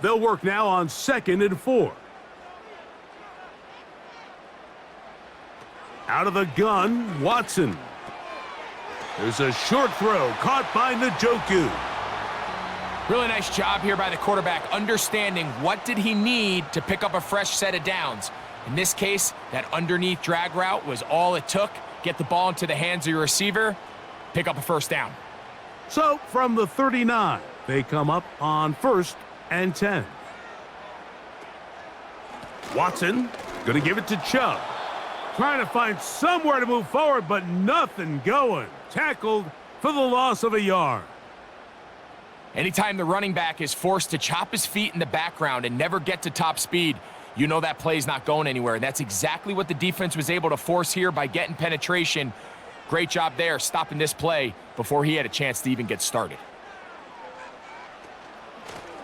They'll work now on 2nd and 4. Out of the gun, Watson. There's a short throw caught by Njoku. Really nice job here by the quarterback, understanding what did he need to pick up a fresh set of downs. In this case, that underneath drag route was all it took. Get the ball into the hands of your receiver, pick up a first down. So from the 39, they come up on 1st and 10. Watson going to give it to Chubb. Trying to find somewhere to move forward, but nothing going. Tackled for the loss of a yard. Anytime the running back is forced to chop his feet in the background and never get to top speed, you know that play's not going anywhere. And that's exactly what the defense was able to force here by getting penetration. Great job there, stopping this play before he had a chance to even get started.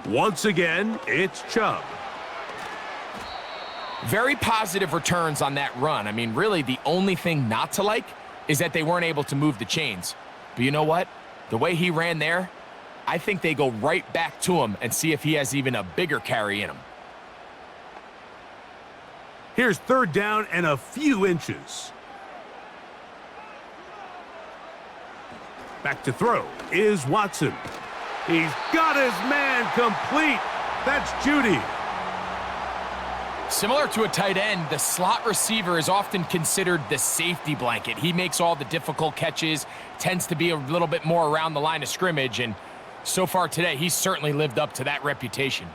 Once again, it's Chubb. Very positive returns on that run. I mean, really, the only thing not to like is that they weren't able to move the chains. But you know what? The way he ran there, I think they go right back to him and see if he has even a bigger carry in him. Here's 3rd down and a few inches. Back to throw is Watson. He's got his man complete. That's Judy. Similar to a tight end, the slot receiver is often considered the safety blanket. He makes all the difficult catches, tends to be a little bit more around the line of scrimmage, and so far today, he's certainly lived up to that reputation.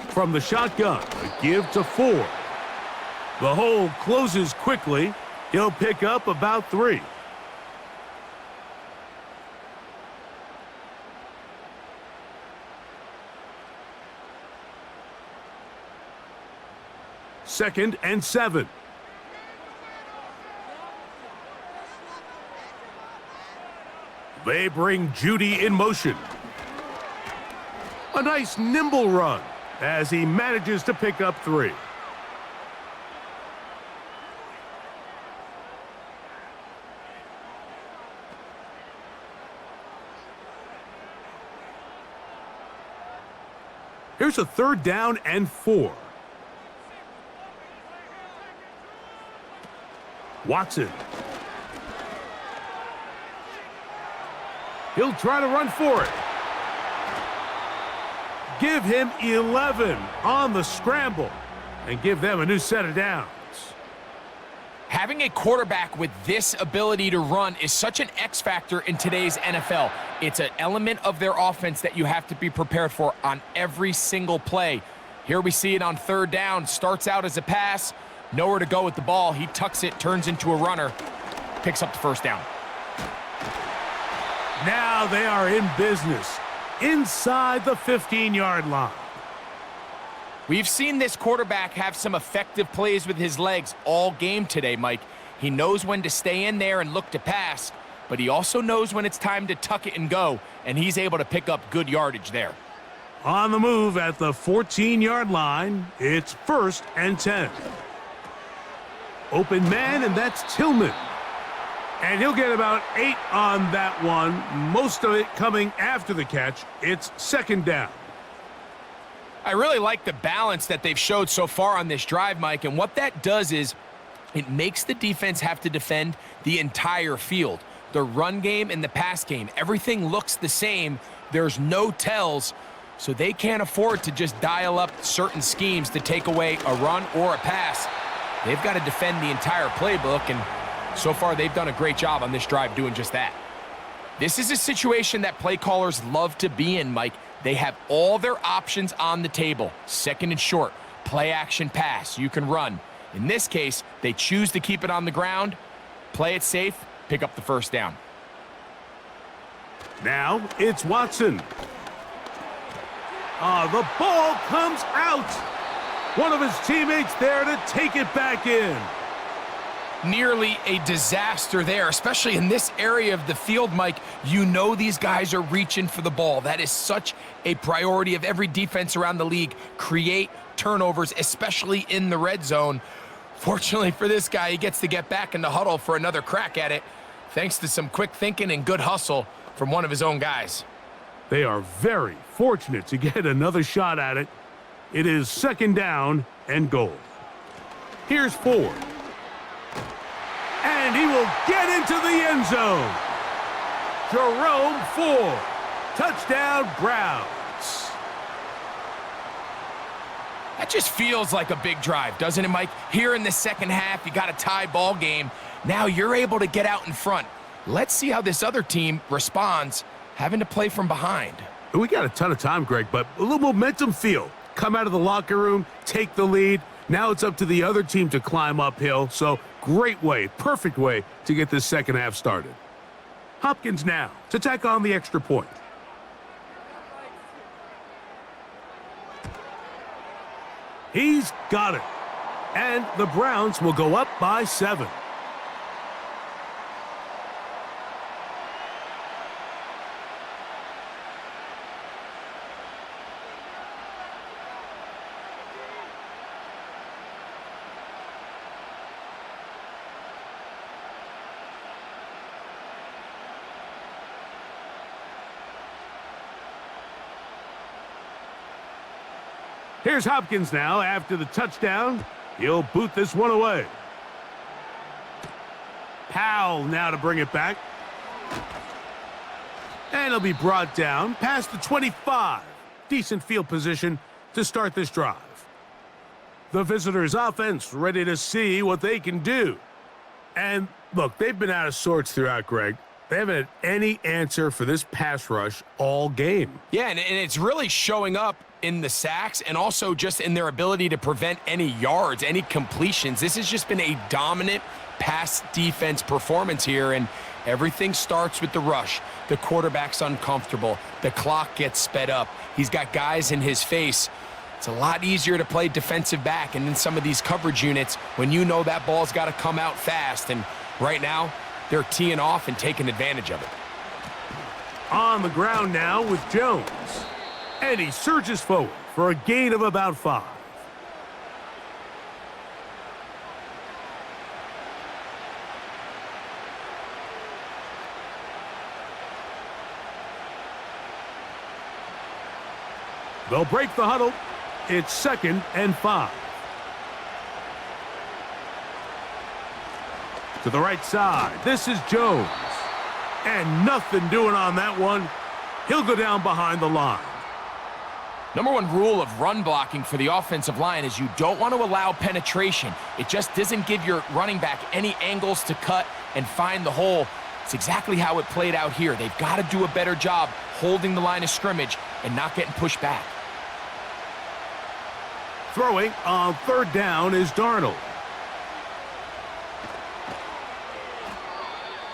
From the shotgun, a give to Ford. The hole closes quickly. He'll pick up about 3. Second and 7. They bring Judy in motion. A nice nimble run as he manages to pick up 3. Here's a 3rd down and 4. Watson. He'll try to run for it. Give him 11 on the scramble and give them a new set of downs. Having a quarterback with this ability to run is such an X factor in today's NFL. It's an element of their offense that you have to be prepared for on every single play. Here we see it on 3rd down. Starts out as a pass, nowhere to go with the ball. He tucks it, turns into a runner, picks up the first down. Now they are in business inside the 15-yard line. We've seen this quarterback have some effective plays with his legs all game today, Mike. He knows when to stay in there and look to pass, but he also knows when it's time to tuck it and go, and he's able to pick up good yardage there. On the move at the 14-yard line, it's 1st and 10. Open man, and that's Tillman. And he'll get about 8 on that one, most of it coming after the catch. It's 2nd down. I really like the balance that they've showed so far on this drive, Mike, and what that does is it makes the defense have to defend the entire field. The run game and the pass game, everything looks the same. There's no tells, so they can't afford to just dial up certain schemes to take away a run or a pass. They've got to defend the entire playbook, and so far they've done a great job on this drive doing just that. This is a situation that play callers love to be in, Mike. They have all their options on the table. 2nd and short, play action pass, you can run. In this case, they choose to keep it on the ground, play it safe, pick up the first down. Now it's Watson. The ball comes out. One of his teammates there to take it back in. Nearly a disaster there, especially in this area of the field, Mike. You know these guys are reaching for the ball. That is such a priority of every defense around the league. Create turnovers, especially in the red zone. Fortunately for this guy, he gets to get back in the huddle for another crack at it, thanks to some quick thinking and good hustle from one of his own guys. They are very fortunate to get another shot at it. It is 2nd down and goal. Here's Ford. And he will get into the end zone. Jerome Ford. Touchdown, Browns. That just feels like a big drive, doesn't it, Mike? Here in the second half, you got a tie ball game. Now you're able to get out in front. Let's see how this other team responds, having to play from behind. We got a ton of time, Greg, but a little momentum feel. Come out of the locker room, take the lead. Now it's up to the other team to climb uphill. So great way, perfect way to get this second half started. Hopkins now to tack on the extra point. He's got it. And the Browns will go up by 7. Here's Hopkins now after the touchdown. He'll boot this one away. Powell now to bring it back. And he'll be brought down past the 25. Decent field position to start this drive. The visitors' offense ready to see what they can do. And look, they've been out of sorts throughout, Greg. They haven't had any answer for this pass rush all game. Yeah, and it's really showing up in the sacks and also just in their ability to prevent any yards, any completions. This has just been a dominant pass defense performance here, and everything starts with the rush. The quarterback's uncomfortable. The clock gets sped up. He's got guys in his face. It's a lot easier to play defensive back, and in some of these coverage units, when you know that ball's got to come out fast, and right now, they're teeing off and taking advantage of it. On the ground now with Jones. And he surges forward for a gain of about 5. They'll break the huddle. It's 2nd and 5. To the right side, this is Jones. And nothing doing on that one. He'll go down behind the line. Number one rule of run blocking for the offensive line is you don't want to allow penetration. It just doesn't give your running back any angles to cut and find the hole. It's exactly how it played out here. They've got to do a better job holding the line of scrimmage and not getting pushed back. Throwing on 3rd down is Darnold.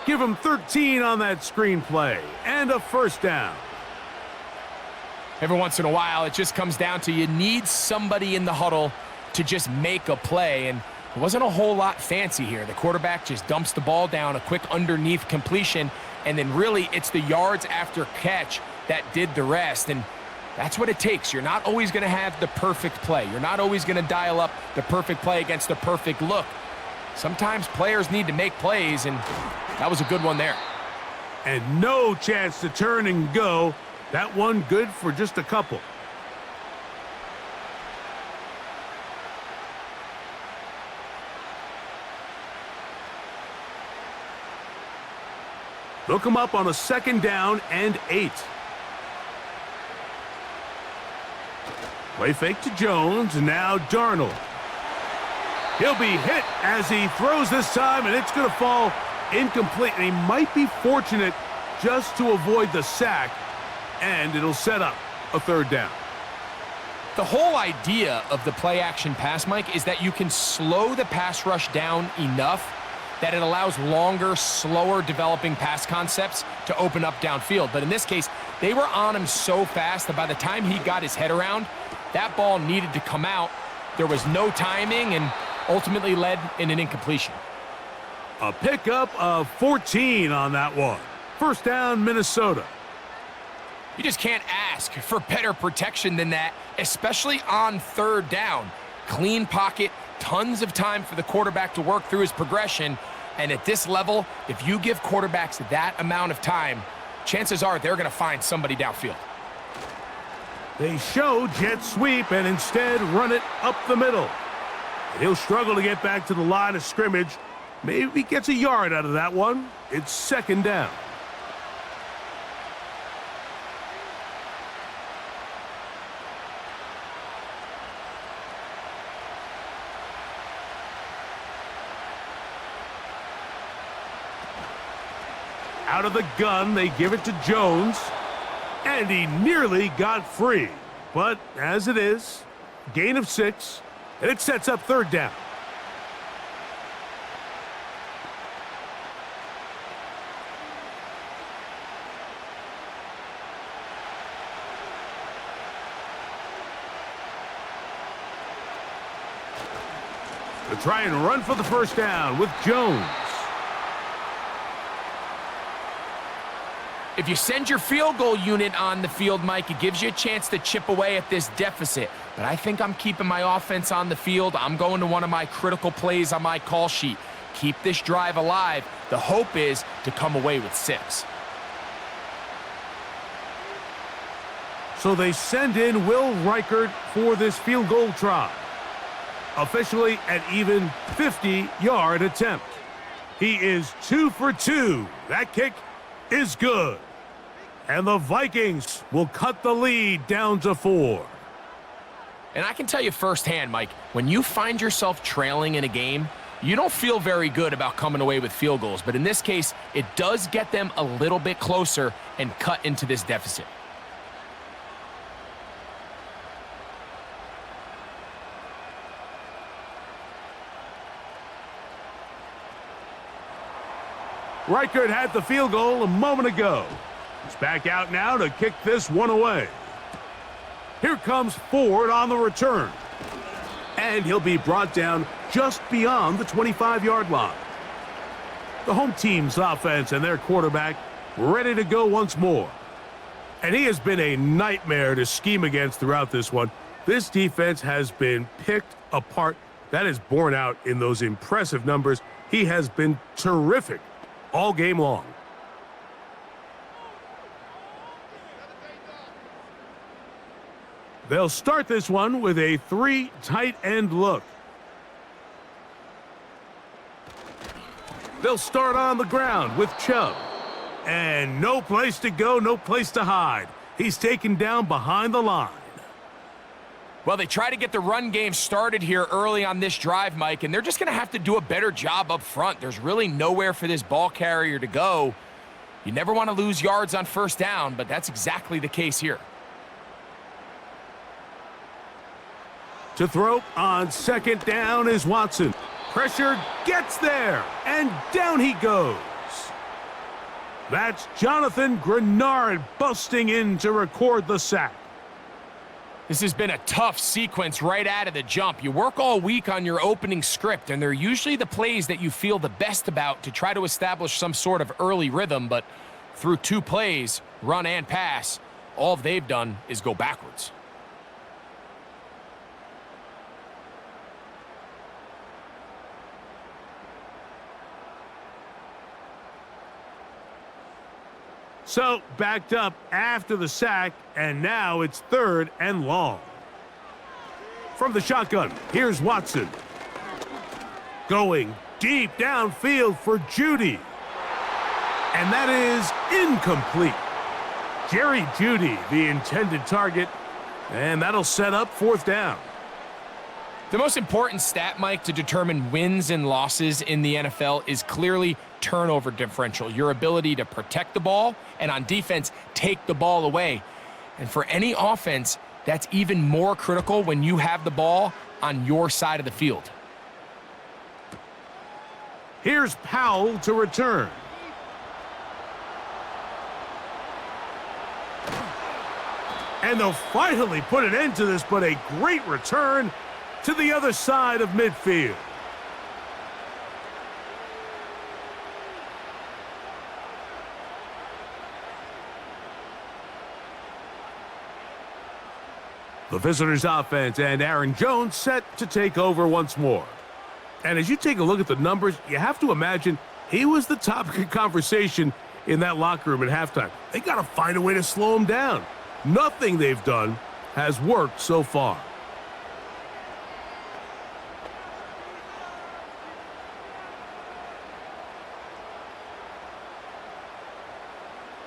Give him 13 on that screenplay and a 1st down. Every once in a while, it just comes down to you need somebody in the huddle to just make a play, and it wasn't a whole lot fancy here. The quarterback just dumps the ball down, a quick underneath completion, and then really it's the yards after catch that did the rest, and that's what it takes. You're not always going to have the perfect play. You're not always going to dial up the perfect play against the perfect look. Sometimes players need to make plays, and that was a good one there. And no chance to turn and go. That one good for just a couple. They'll come up on a 2nd down and 8. Play fake to Jones, and now Darnold. He'll be hit as he throws this time, and it's going to fall incomplete. And he might be fortunate just to avoid the sack, and it'll set up a 3rd down. The whole idea of the play-action pass, Mike, is that you can slow the pass rush down enough that it allows longer, slower developing pass concepts to open up downfield. But in this case, they were on him so fast that by the time he got his head around, that ball needed to come out. There was no timing and ultimately led in an incompletion. A pickup of 14 on that one. 1st down, Minnesota. You just can't ask for better protection than that, especially on 3rd down. Clean pocket, tons of time for the quarterback to work through his progression. And at this level, if you give quarterbacks that amount of time, chances are they're going to find somebody downfield. They show jet sweep and instead run it up the middle. He'll struggle to get back to the line of scrimmage. Maybe he gets a yard out of that one. It's second down. Out of the gun, they give it to Jones. And he nearly got free. But as it is, gain of 6, and it sets up third down. To try and run for the first down with Jones. If you send your field goal unit on the field, Mike, it gives you a chance to chip away at this deficit. But I think I'm keeping my offense on the field. I'm going to one of my critical plays on my call sheet. Keep this drive alive. The hope is to come away with 6. So they send in Will Reichert for this field goal try. Officially an even 50-yard attempt. He is 2 for 2. That kick is good. And the Vikings will cut the lead down to 4. And I can tell you firsthand, Mike, when you find yourself trailing in a game, you don't feel very good about coming away with field goals. But in this case, it does get them a little bit closer and cut into this deficit. Reichert had the field goal a moment ago. He's back out now to kick this one away. Here comes Ford on the return. And he'll be brought down just beyond the 25-yard line. The home team's offense and their quarterback ready to go once more. And he has been a nightmare to scheme against throughout this one. This defense has been picked apart. That is borne out in those impressive numbers. He has been terrific all game long. They'll start this one with a 3 tight end look. They'll start on the ground with Chubb. And no place to go, no place to hide. He's taken down behind the line. Well, they try to get the run game started here early on this drive, Mike, and they're just going to have to do a better job up front. There's really nowhere for this ball carrier to go. You never want to lose yards on first down, but that's exactly the case here. To throw on second down is Watson. Pressure gets there, and down he goes. That's Jonathan Grenard busting in to record the sack. This has been a tough sequence right out of the jump. You work all week on your opening script, and they're usually the plays that you feel the best about to try to establish some sort of early rhythm, but through 2 plays, run and pass, all they've done is go backwards. So, backed up after the sack, and now it's 3rd and long. From the shotgun, here's Watson. Going deep downfield for Jeudy. And that is incomplete. Jerry Jeudy, the intended target, and that'll set up 4th down. The most important stat, Mike, to determine wins and losses in the NFL is clearly turnover differential, your ability to protect the ball and on defense, take the ball away. And for any offense, that's even more critical when you have the ball on your side of the field. Here's Powell to return. And they'll finally put an end to this, but a great return to the other side of midfield. The visitors' offense and Aaron Jones set to take over once more. And as you take a look at the numbers, you have to imagine he was the topic of conversation in that locker room at halftime. They got to find a way to slow him down. Nothing they've done has worked so far.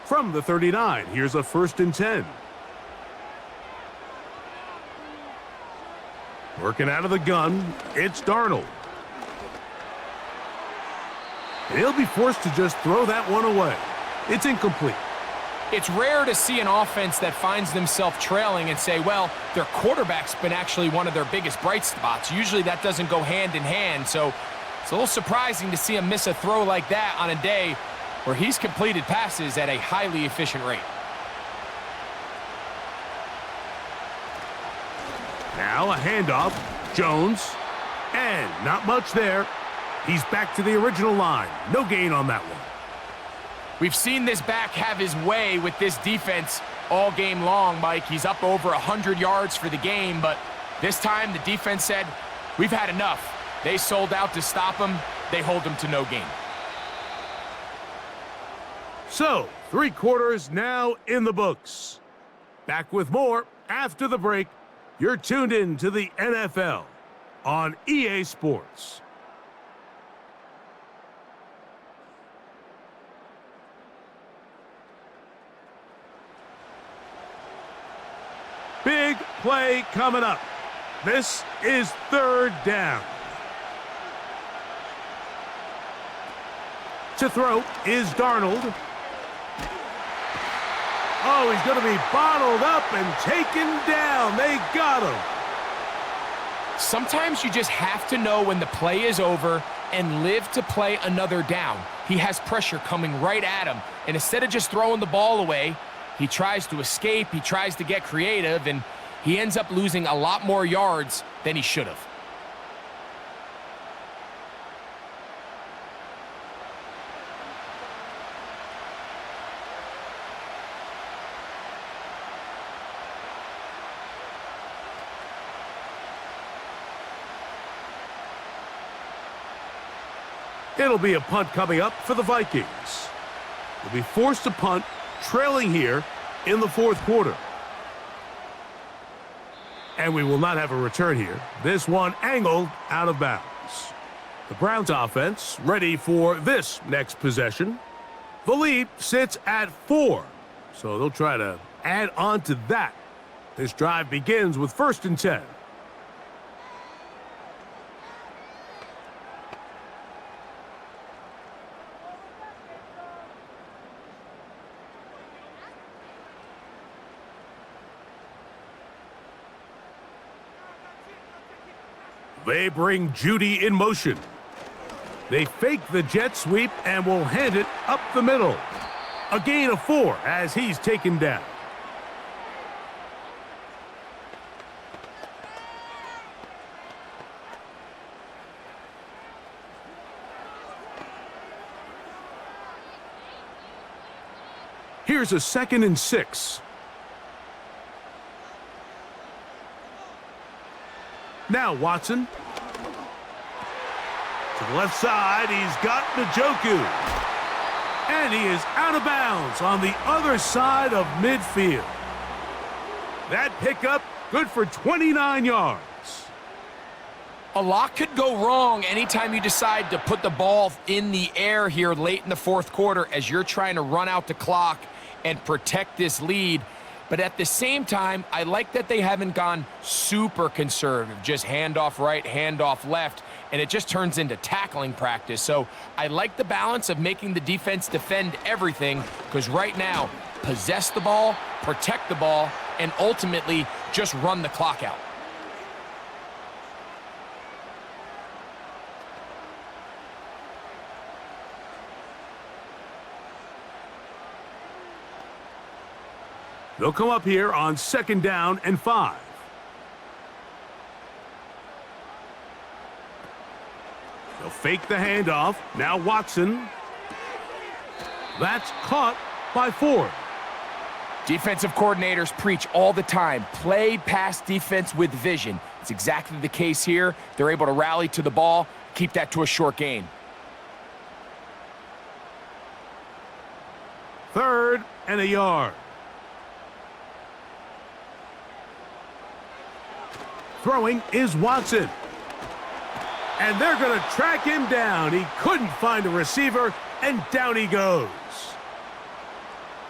From the 39, here's a 1st and 10. Working out of the gun, it's Darnold. And he'll be forced to just throw that one away. It's incomplete. It's rare to see an offense that finds themselves trailing and say, well, their quarterback's been actually one of their biggest bright spots. Usually that doesn't go hand in hand, so it's a little surprising to see him miss a throw like that on a day where he's completed passes at a highly efficient rate. Now a handoff, Jones, and not much there. He's back to the original line. No gain on that one. We've seen this back have his way with this defense all game long, Mike. He's up over 100 yards for the game, but this time the defense said, we've had enough. They sold out to stop him. They hold him to no gain. So, 3 quarters now in the books. Back with more after the break. You're tuned in to the NFL on EA Sports. Big play coming up. This is 3rd down. To throw is Darnold. Oh, he's going to be bottled up and taken down. They got him. Sometimes you just have to know when the play is over and live to play another down. He has pressure coming right at him, and instead of just throwing the ball away, he tries to escape, he tries to get creative, and he ends up losing a lot more yards than he should have. It'll be a punt coming up for the Vikings. They'll be forced to punt, trailing here in the 4th quarter. And we will not have a return here. This one angled out of bounds. The Browns offense ready for this next possession. The lead sits at 4, so they'll try to add on to that. This drive begins with 1st and 10. They bring Judy in motion. They fake the jet sweep and will hand it up the middle. A gain of 4 as he's taken down. Here's a 2nd and 6. Now Watson. To the left side, he's got Njoku. And he is out of bounds on the other side of midfield. That pickup good for 29 yards. A lot could go wrong anytime you decide to put the ball in the air here late in the 4th quarter as you're trying to run out the clock and protect this lead. But at the same time, I like that they haven't gone super conservative, just handoff right, handoff left, and it just turns into tackling practice. So I like the balance of making the defense defend everything, because right now, possess the ball, protect the ball, and ultimately just run the clock out. They'll come up here on 2nd down and 5. They'll fake the handoff. Now Watson. That's caught by Ford. Defensive coordinators preach all the time, play pass defense with vision. It's exactly the case here. They're able to rally to the ball, keep that to a short gain. 3rd and a yard. Throwing is Watson. And they're going to track him down. He couldn't find a receiver, and down he goes.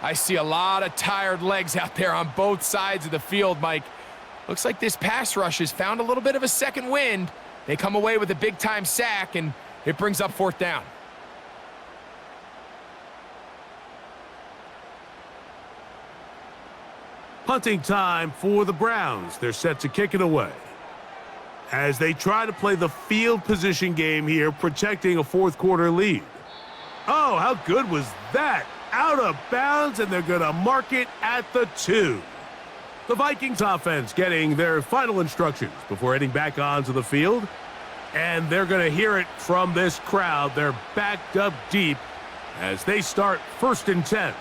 I see a lot of tired legs out there on both sides of the field, Mike. Looks like this pass rush has found a little bit of a second wind. They come away with a big-time sack, and it brings up 4th down. Punting time for the Browns. They're set to kick it away as they try to play the field position game here, protecting a 4th quarter lead. Oh, how good was that? Out of bounds, and they're going to mark it at the 2. The Vikings offense getting their final instructions before heading back onto the field. And they're going to hear it from this crowd. They're backed up deep as they start 1st and 10.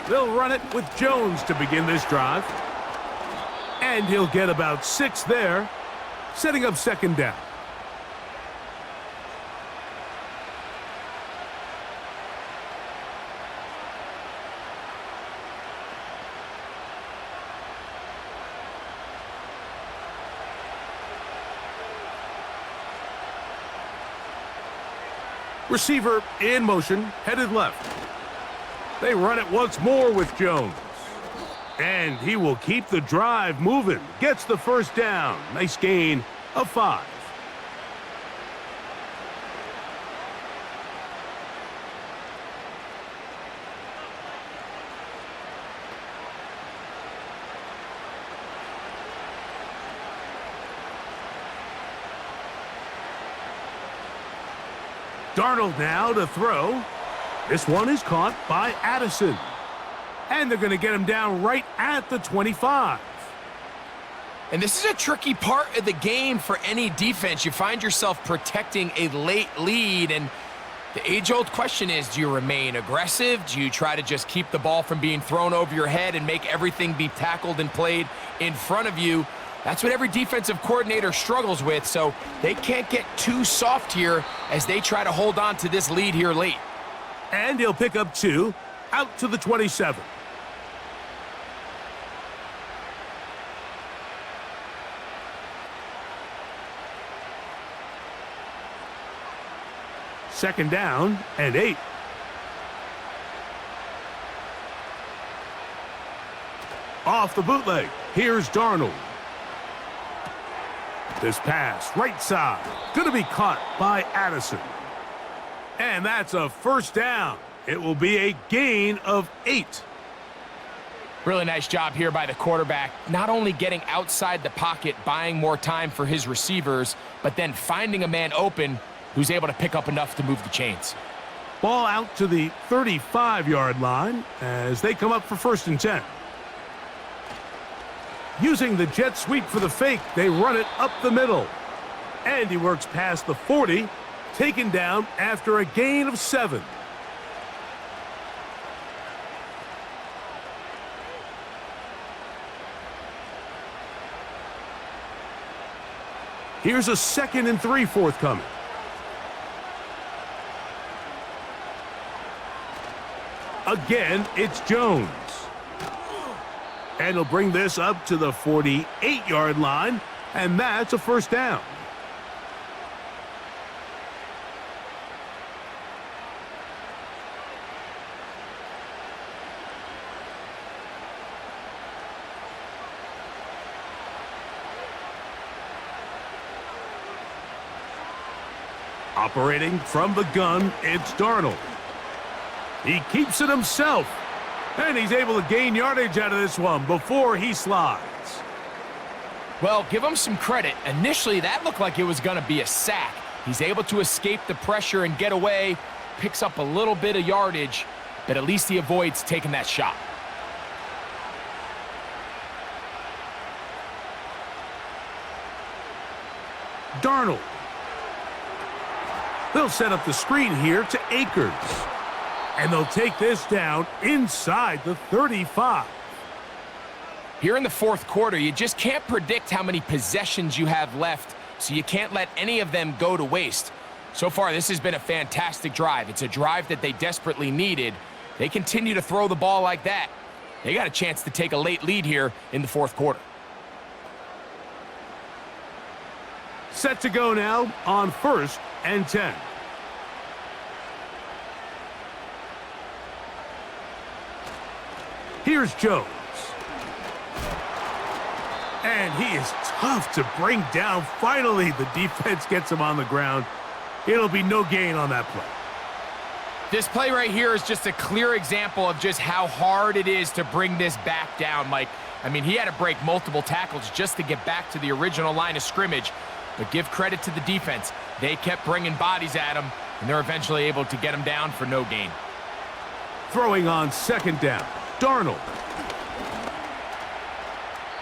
They'll run it with Jones to begin this drive. And he'll get about 6 there, setting up 2nd down. Receiver in motion, headed left. They run it once more with Jones. And he will keep the drive moving. Gets the 1st down. Nice gain of 5. Darnold now to throw. This one is caught by Addison. And they're going to get him down right at the 25. And this is a tricky part of the game for any defense. You find yourself protecting a late lead, and the age-old question is, do you remain aggressive? Do you try to just keep the ball from being thrown over your head and make everything be tackled and played in front of you? That's what every defensive coordinator struggles with, so they can't get too soft here as they try to hold on to this lead here late. And he'll pick up 2 out to the 27. Second down and 8. Off the bootleg, here's Darnold. This pass, right side, going to be caught by Addison. And that's a 1st down. It will be a gain of 8. Really nice job here by the quarterback, not only getting outside the pocket, buying more time for his receivers, but then finding a man open who's able to pick up enough to move the chains. Ball out to the 35-yard line as they come up for 1st and 10. Using the jet sweep for the fake, they run it up the middle. And he works past the 40, taken down after a gain of 7. Here's a 2nd and 3 forthcoming. Again, it's Jones. And he'll bring this up to the 48-yard line, and that's a 1st down. Operating from the gun, it's Darnold. He keeps it himself, and he's able to gain yardage out of this one before he slides. Well, give him some credit. Initially, that looked like it was going to be a sack. He's able to escape the pressure and get away, picks up a little bit of yardage, but at least he avoids taking that shot. Darnold. They'll set up the screen here to Akers. And they'll take this down inside the 35. Here in the 4th quarter, you just can't predict how many possessions you have left, so you can't let any of them go to waste. So far, this has been a fantastic drive. It's a drive that they desperately needed. They continue to throw the ball like that. They got a chance to take a late lead here in the fourth quarter. Set to go now on 1st and 10. Here's Jones. And he is tough to bring down. Finally, the defense gets him on the ground. It'll be no gain on that play. This play right here is just a clear example of just how hard it is to bring this back down, Mike. I mean, he had to break multiple tackles just to get back to the original line of scrimmage. But give credit to the defense. They kept bringing bodies at him, and they're eventually able to get him down for no gain. Throwing on 2nd down, Darnold.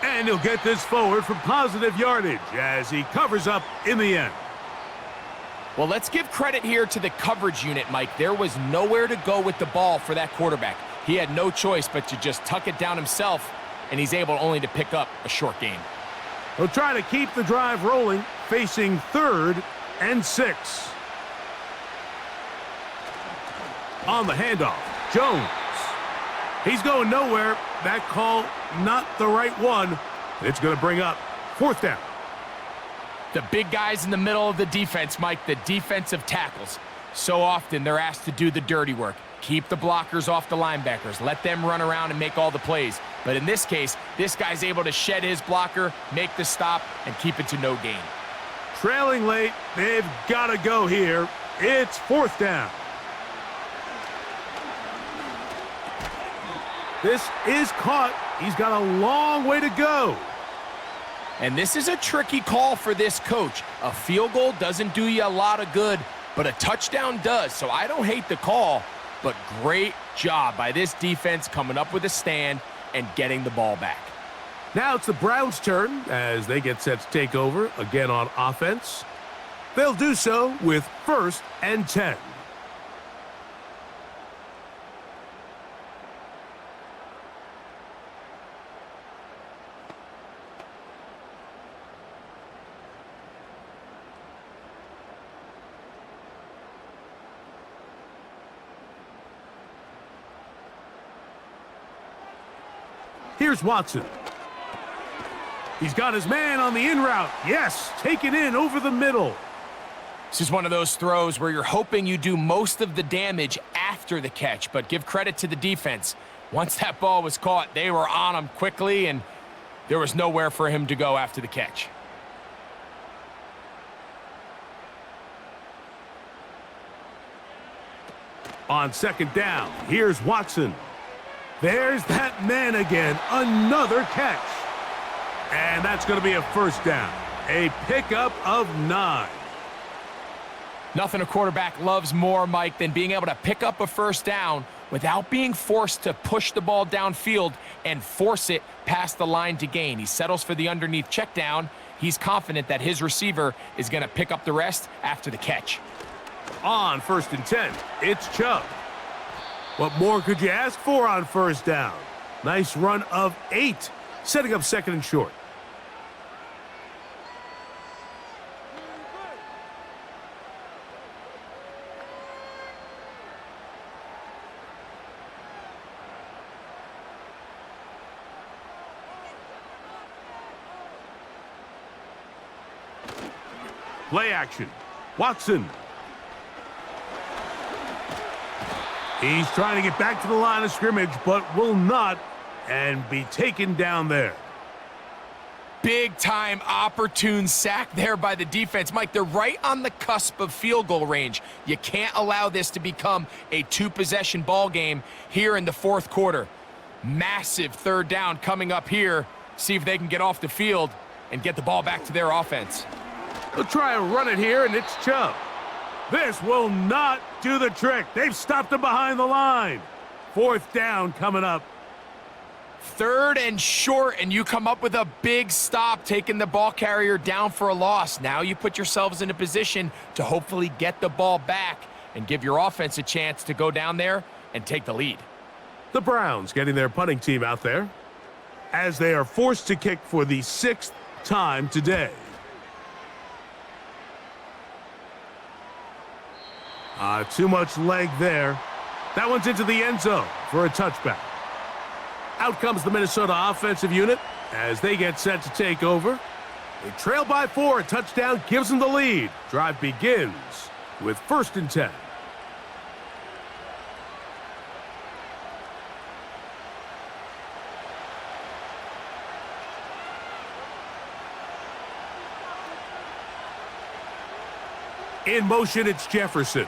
And he'll get this forward for positive yardage as he covers up in the end. Well, let's give credit here to the coverage unit, Mike. There was nowhere to go with the ball for that quarterback. He had no choice but to just tuck it down himself, and he's able only to pick up a short gain. He'll try to keep the drive rolling, facing 3rd and 6. On the handoff, Jones. He's going nowhere. That call, not the right one. It's going to bring up 4th down. The big guys in the middle of the defense, Mike, the defensive tackles. So often they're asked to do the dirty work. Keep the blockers off the linebackers. Let them run around and make all the plays. But in this case, this guy's able to shed his blocker, make the stop, and keep it to no gain. Trailing late, they've got to go here. It's 4th down. This is caught. He's got a long way to go. And this is a tricky call for this coach. A field goal doesn't do you a lot of good, but a touchdown does. So I don't hate the call, but great job by this defense coming up with a stand and getting the ball back. Now it's the Browns' turn as they get set to take over again on offense. They'll do so with 1st and 10. Here's Watson. He's got his man on the in route. Yes, taken in over the middle. This is one of those throws where you're hoping you do most of the damage after the catch, but give credit to the defense. Once that ball was caught, they were on him quickly, and there was nowhere for him to go after the catch. On 2nd down, here's Watson. There's that man again, another catch. And that's going to be a 1st down. A pickup of 9. Nothing a quarterback loves more, Mike, than being able to pick up a 1st down without being forced to push the ball downfield and force it past the line to gain. He settles for the underneath check down. He's confident that his receiver is going to pick up the rest after the catch. On 1st and 10, it's Chubb. What more could you ask for on 1st down? Nice run of 8, setting up 2nd and short. Play action. Watson. He's trying to get back to the line of scrimmage, but will not, and be taken down there. Big-time opportune sack there by the defense. Mike, they're right on the cusp of field goal range. You can't allow this to become a 2-possession ball game here in the 4th quarter. Massive 3rd down coming up here. See if they can get off the field and get the ball back to their offense. They'll try and run it here, and it's Chubb. This will not do the trick. They've stopped him behind the line. 4th down coming up. 3rd and short, and you come up with a big stop, taking the ball carrier down for a loss. Now you put yourselves in a position to hopefully get the ball back and give your offense a chance to go down there and take the lead. The Browns getting their punting team out there as they are forced to kick for the 6th time today. Too much leg there. That one's into the end zone for a touchback. Out comes the Minnesota offensive unit as they get set to take over. They trail by 4. A touchdown gives them the lead. Drive begins with 1st and 10. In motion, it's Jefferson.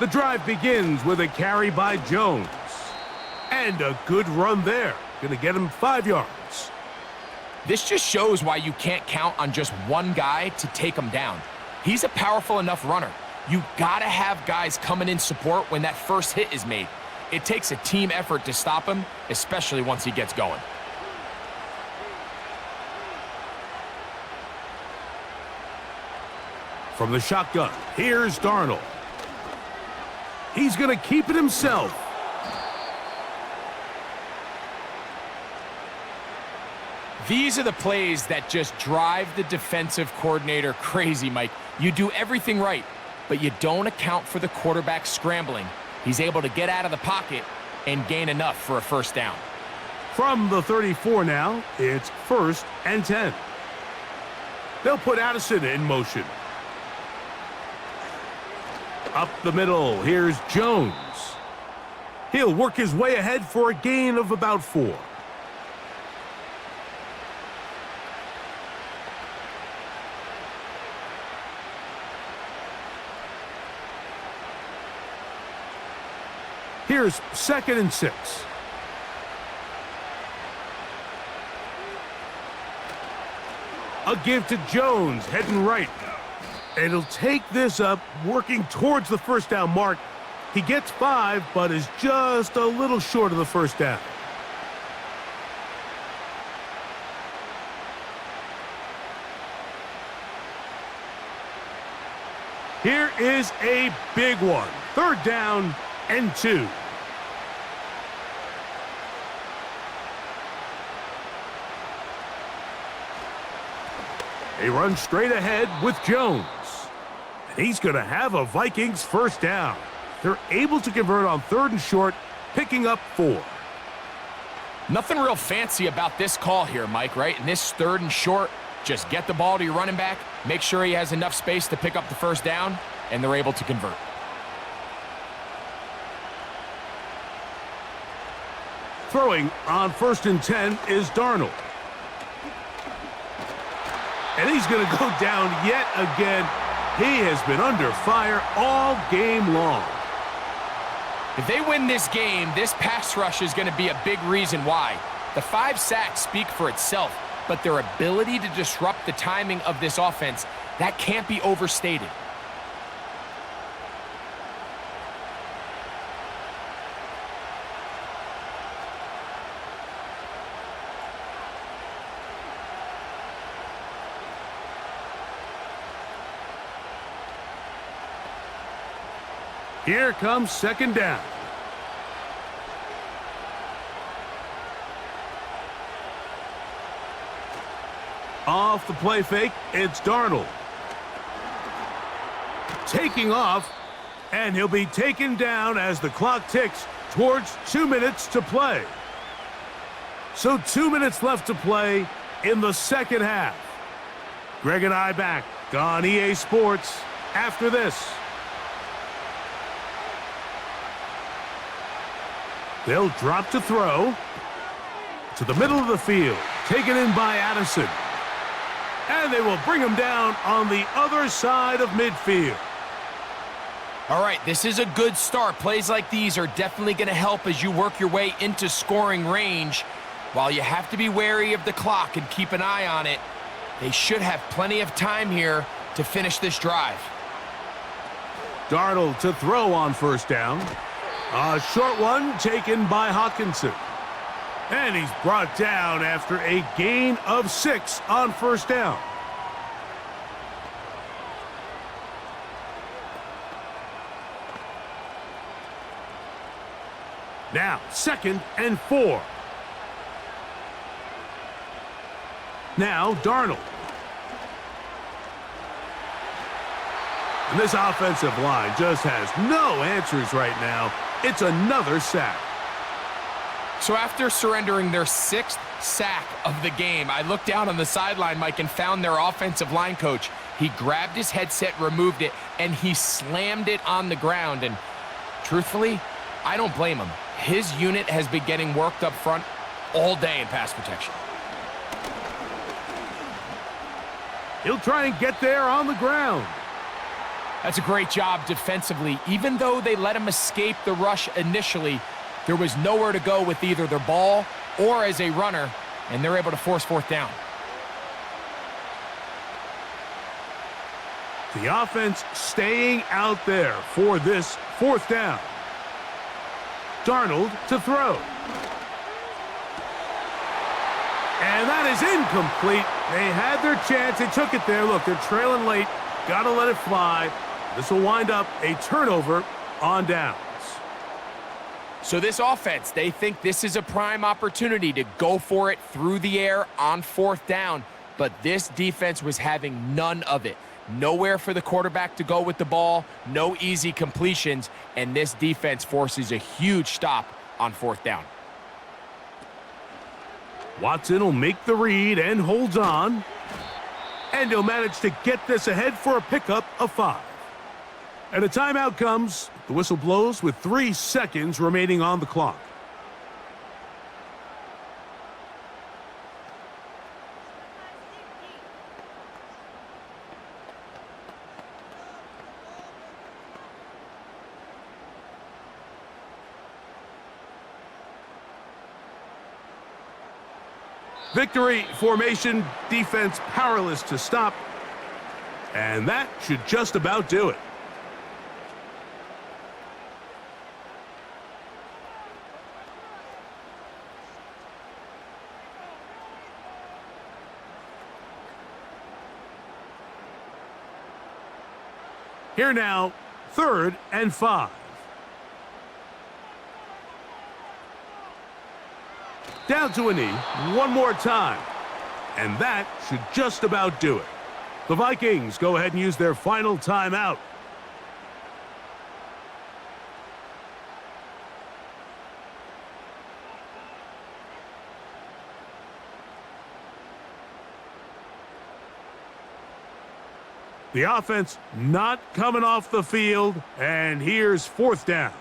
The drive begins with a carry by Jones. And a good run there. Gonna get him 5 yards. This just shows why you can't count on just one guy to take him down. He's a powerful enough runner. You gotta have guys coming in support when that first hit is made. It takes a team effort to stop him, especially once he gets going. From the shotgun, here's Darnold. He's going to keep it himself. These are the plays that just drive the defensive coordinator crazy, Mike. You do everything right, but you don't account for the quarterback scrambling. He's able to get out of the pocket and gain enough for a 1st down. From the 34 now, it's 1st and 10. They'll put Addison in motion. Up the middle, here's Jones. He'll work his way ahead for a gain of about 4. Here's 2nd and 6. A give to Jones, heading right. And he'll take this up, working towards the 1st down mark. He gets 5, but is just a little short of the 1st down. Here is a big one. 3rd down and 2. They run straight ahead with Jones. And he's going to have a Vikings 1st down. They're able to convert on 3rd and short, picking up 4. Nothing real fancy about this call here, Mike, right? In this 3rd and short, just get the ball to your running back, make sure he has enough space to pick up the 1st down, and they're able to convert. Throwing on 1st and 10 is Darnold. And he's going to go down yet again. He has been under fire all game long. If they win this game, this pass rush is going to be a big reason why. The 5 sacks speak for itself, but their ability to disrupt the timing of this offense, that can't be overstated. Here comes 2nd down. Off the play fake, it's Darnold. Taking off, and he'll be taken down as the clock ticks towards 2 minutes to play. So 2 minutes left to play in the 2nd half. Greg and I back on EA Sports after this. They'll drop to throw to the middle of the field, taken in by Addison. And they will bring him down on the other side of midfield. All right, this is a good start. Plays like these are definitely going to help as you work your way into scoring range. While you have to be wary of the clock and keep an eye on it, they should have plenty of time here to finish this drive. Darnold to throw on 1st down. A short one taken by Hawkinson. And he's brought down after a gain of 6 on 1st down. Now, 2nd and 4. Now, Darnold. And this offensive line just has no answers right now. It's another sack. So after surrendering their 6th sack of the game, I looked down on the sideline, Mike, and found their offensive line coach. He grabbed his headset, removed it, and he slammed it on the ground. And truthfully, I don't blame him. His unit has been getting worked up front all day in pass protection. He'll try and get there on the ground. That's a great job defensively. Even though they let him escape the rush initially, there was nowhere to go with either their ball or as a runner, and they're able to force 4th down. The offense staying out there for this 4th down. Darnold to throw. And that is incomplete. They had their chance. They took it there. Look, they're trailing late. Got to let it fly. This will wind up a turnover on downs. So this offense, they think this is a prime opportunity to go for it through the air on 4th down, but this defense was having none of it. Nowhere for the quarterback to go with the ball, no easy completions, and this defense forces a huge stop on 4th down. Watson will make the read and holds on. And he'll manage to get this ahead for a pickup of 5. And a timeout comes. The whistle blows with 3 seconds remaining on the clock. Victory formation, defense powerless to stop. And that should just about do it. Here now, 3rd and 5. Down to a knee, one more time. And that should just about do it. The Vikings go ahead and use their final timeout. The offense not coming off the field, and here's 4th down.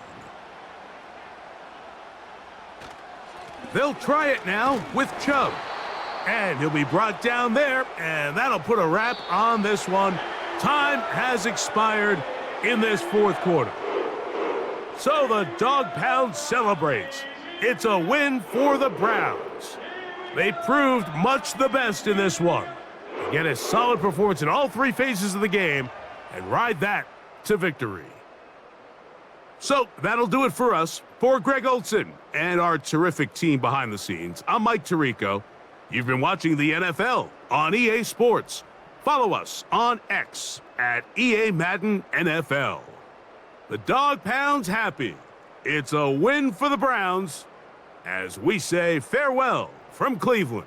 They'll try it now with Chubb. And he'll be brought down there, and that'll put a wrap on this one. Time has expired in this 4th quarter. So the Dog Pound celebrates. It's a win for the Browns. They proved much the best in this one. They get a solid performance in all 3 phases of the game and ride that to victory. So that'll do it for us. For Greg Olson and our terrific team behind the scenes, I'm Mike Tirico. You've been watching the NFL on EA Sports. Follow us on X at EA Madden NFL. The Dog Pound's happy. It's a win for the Browns as we say farewell from Cleveland.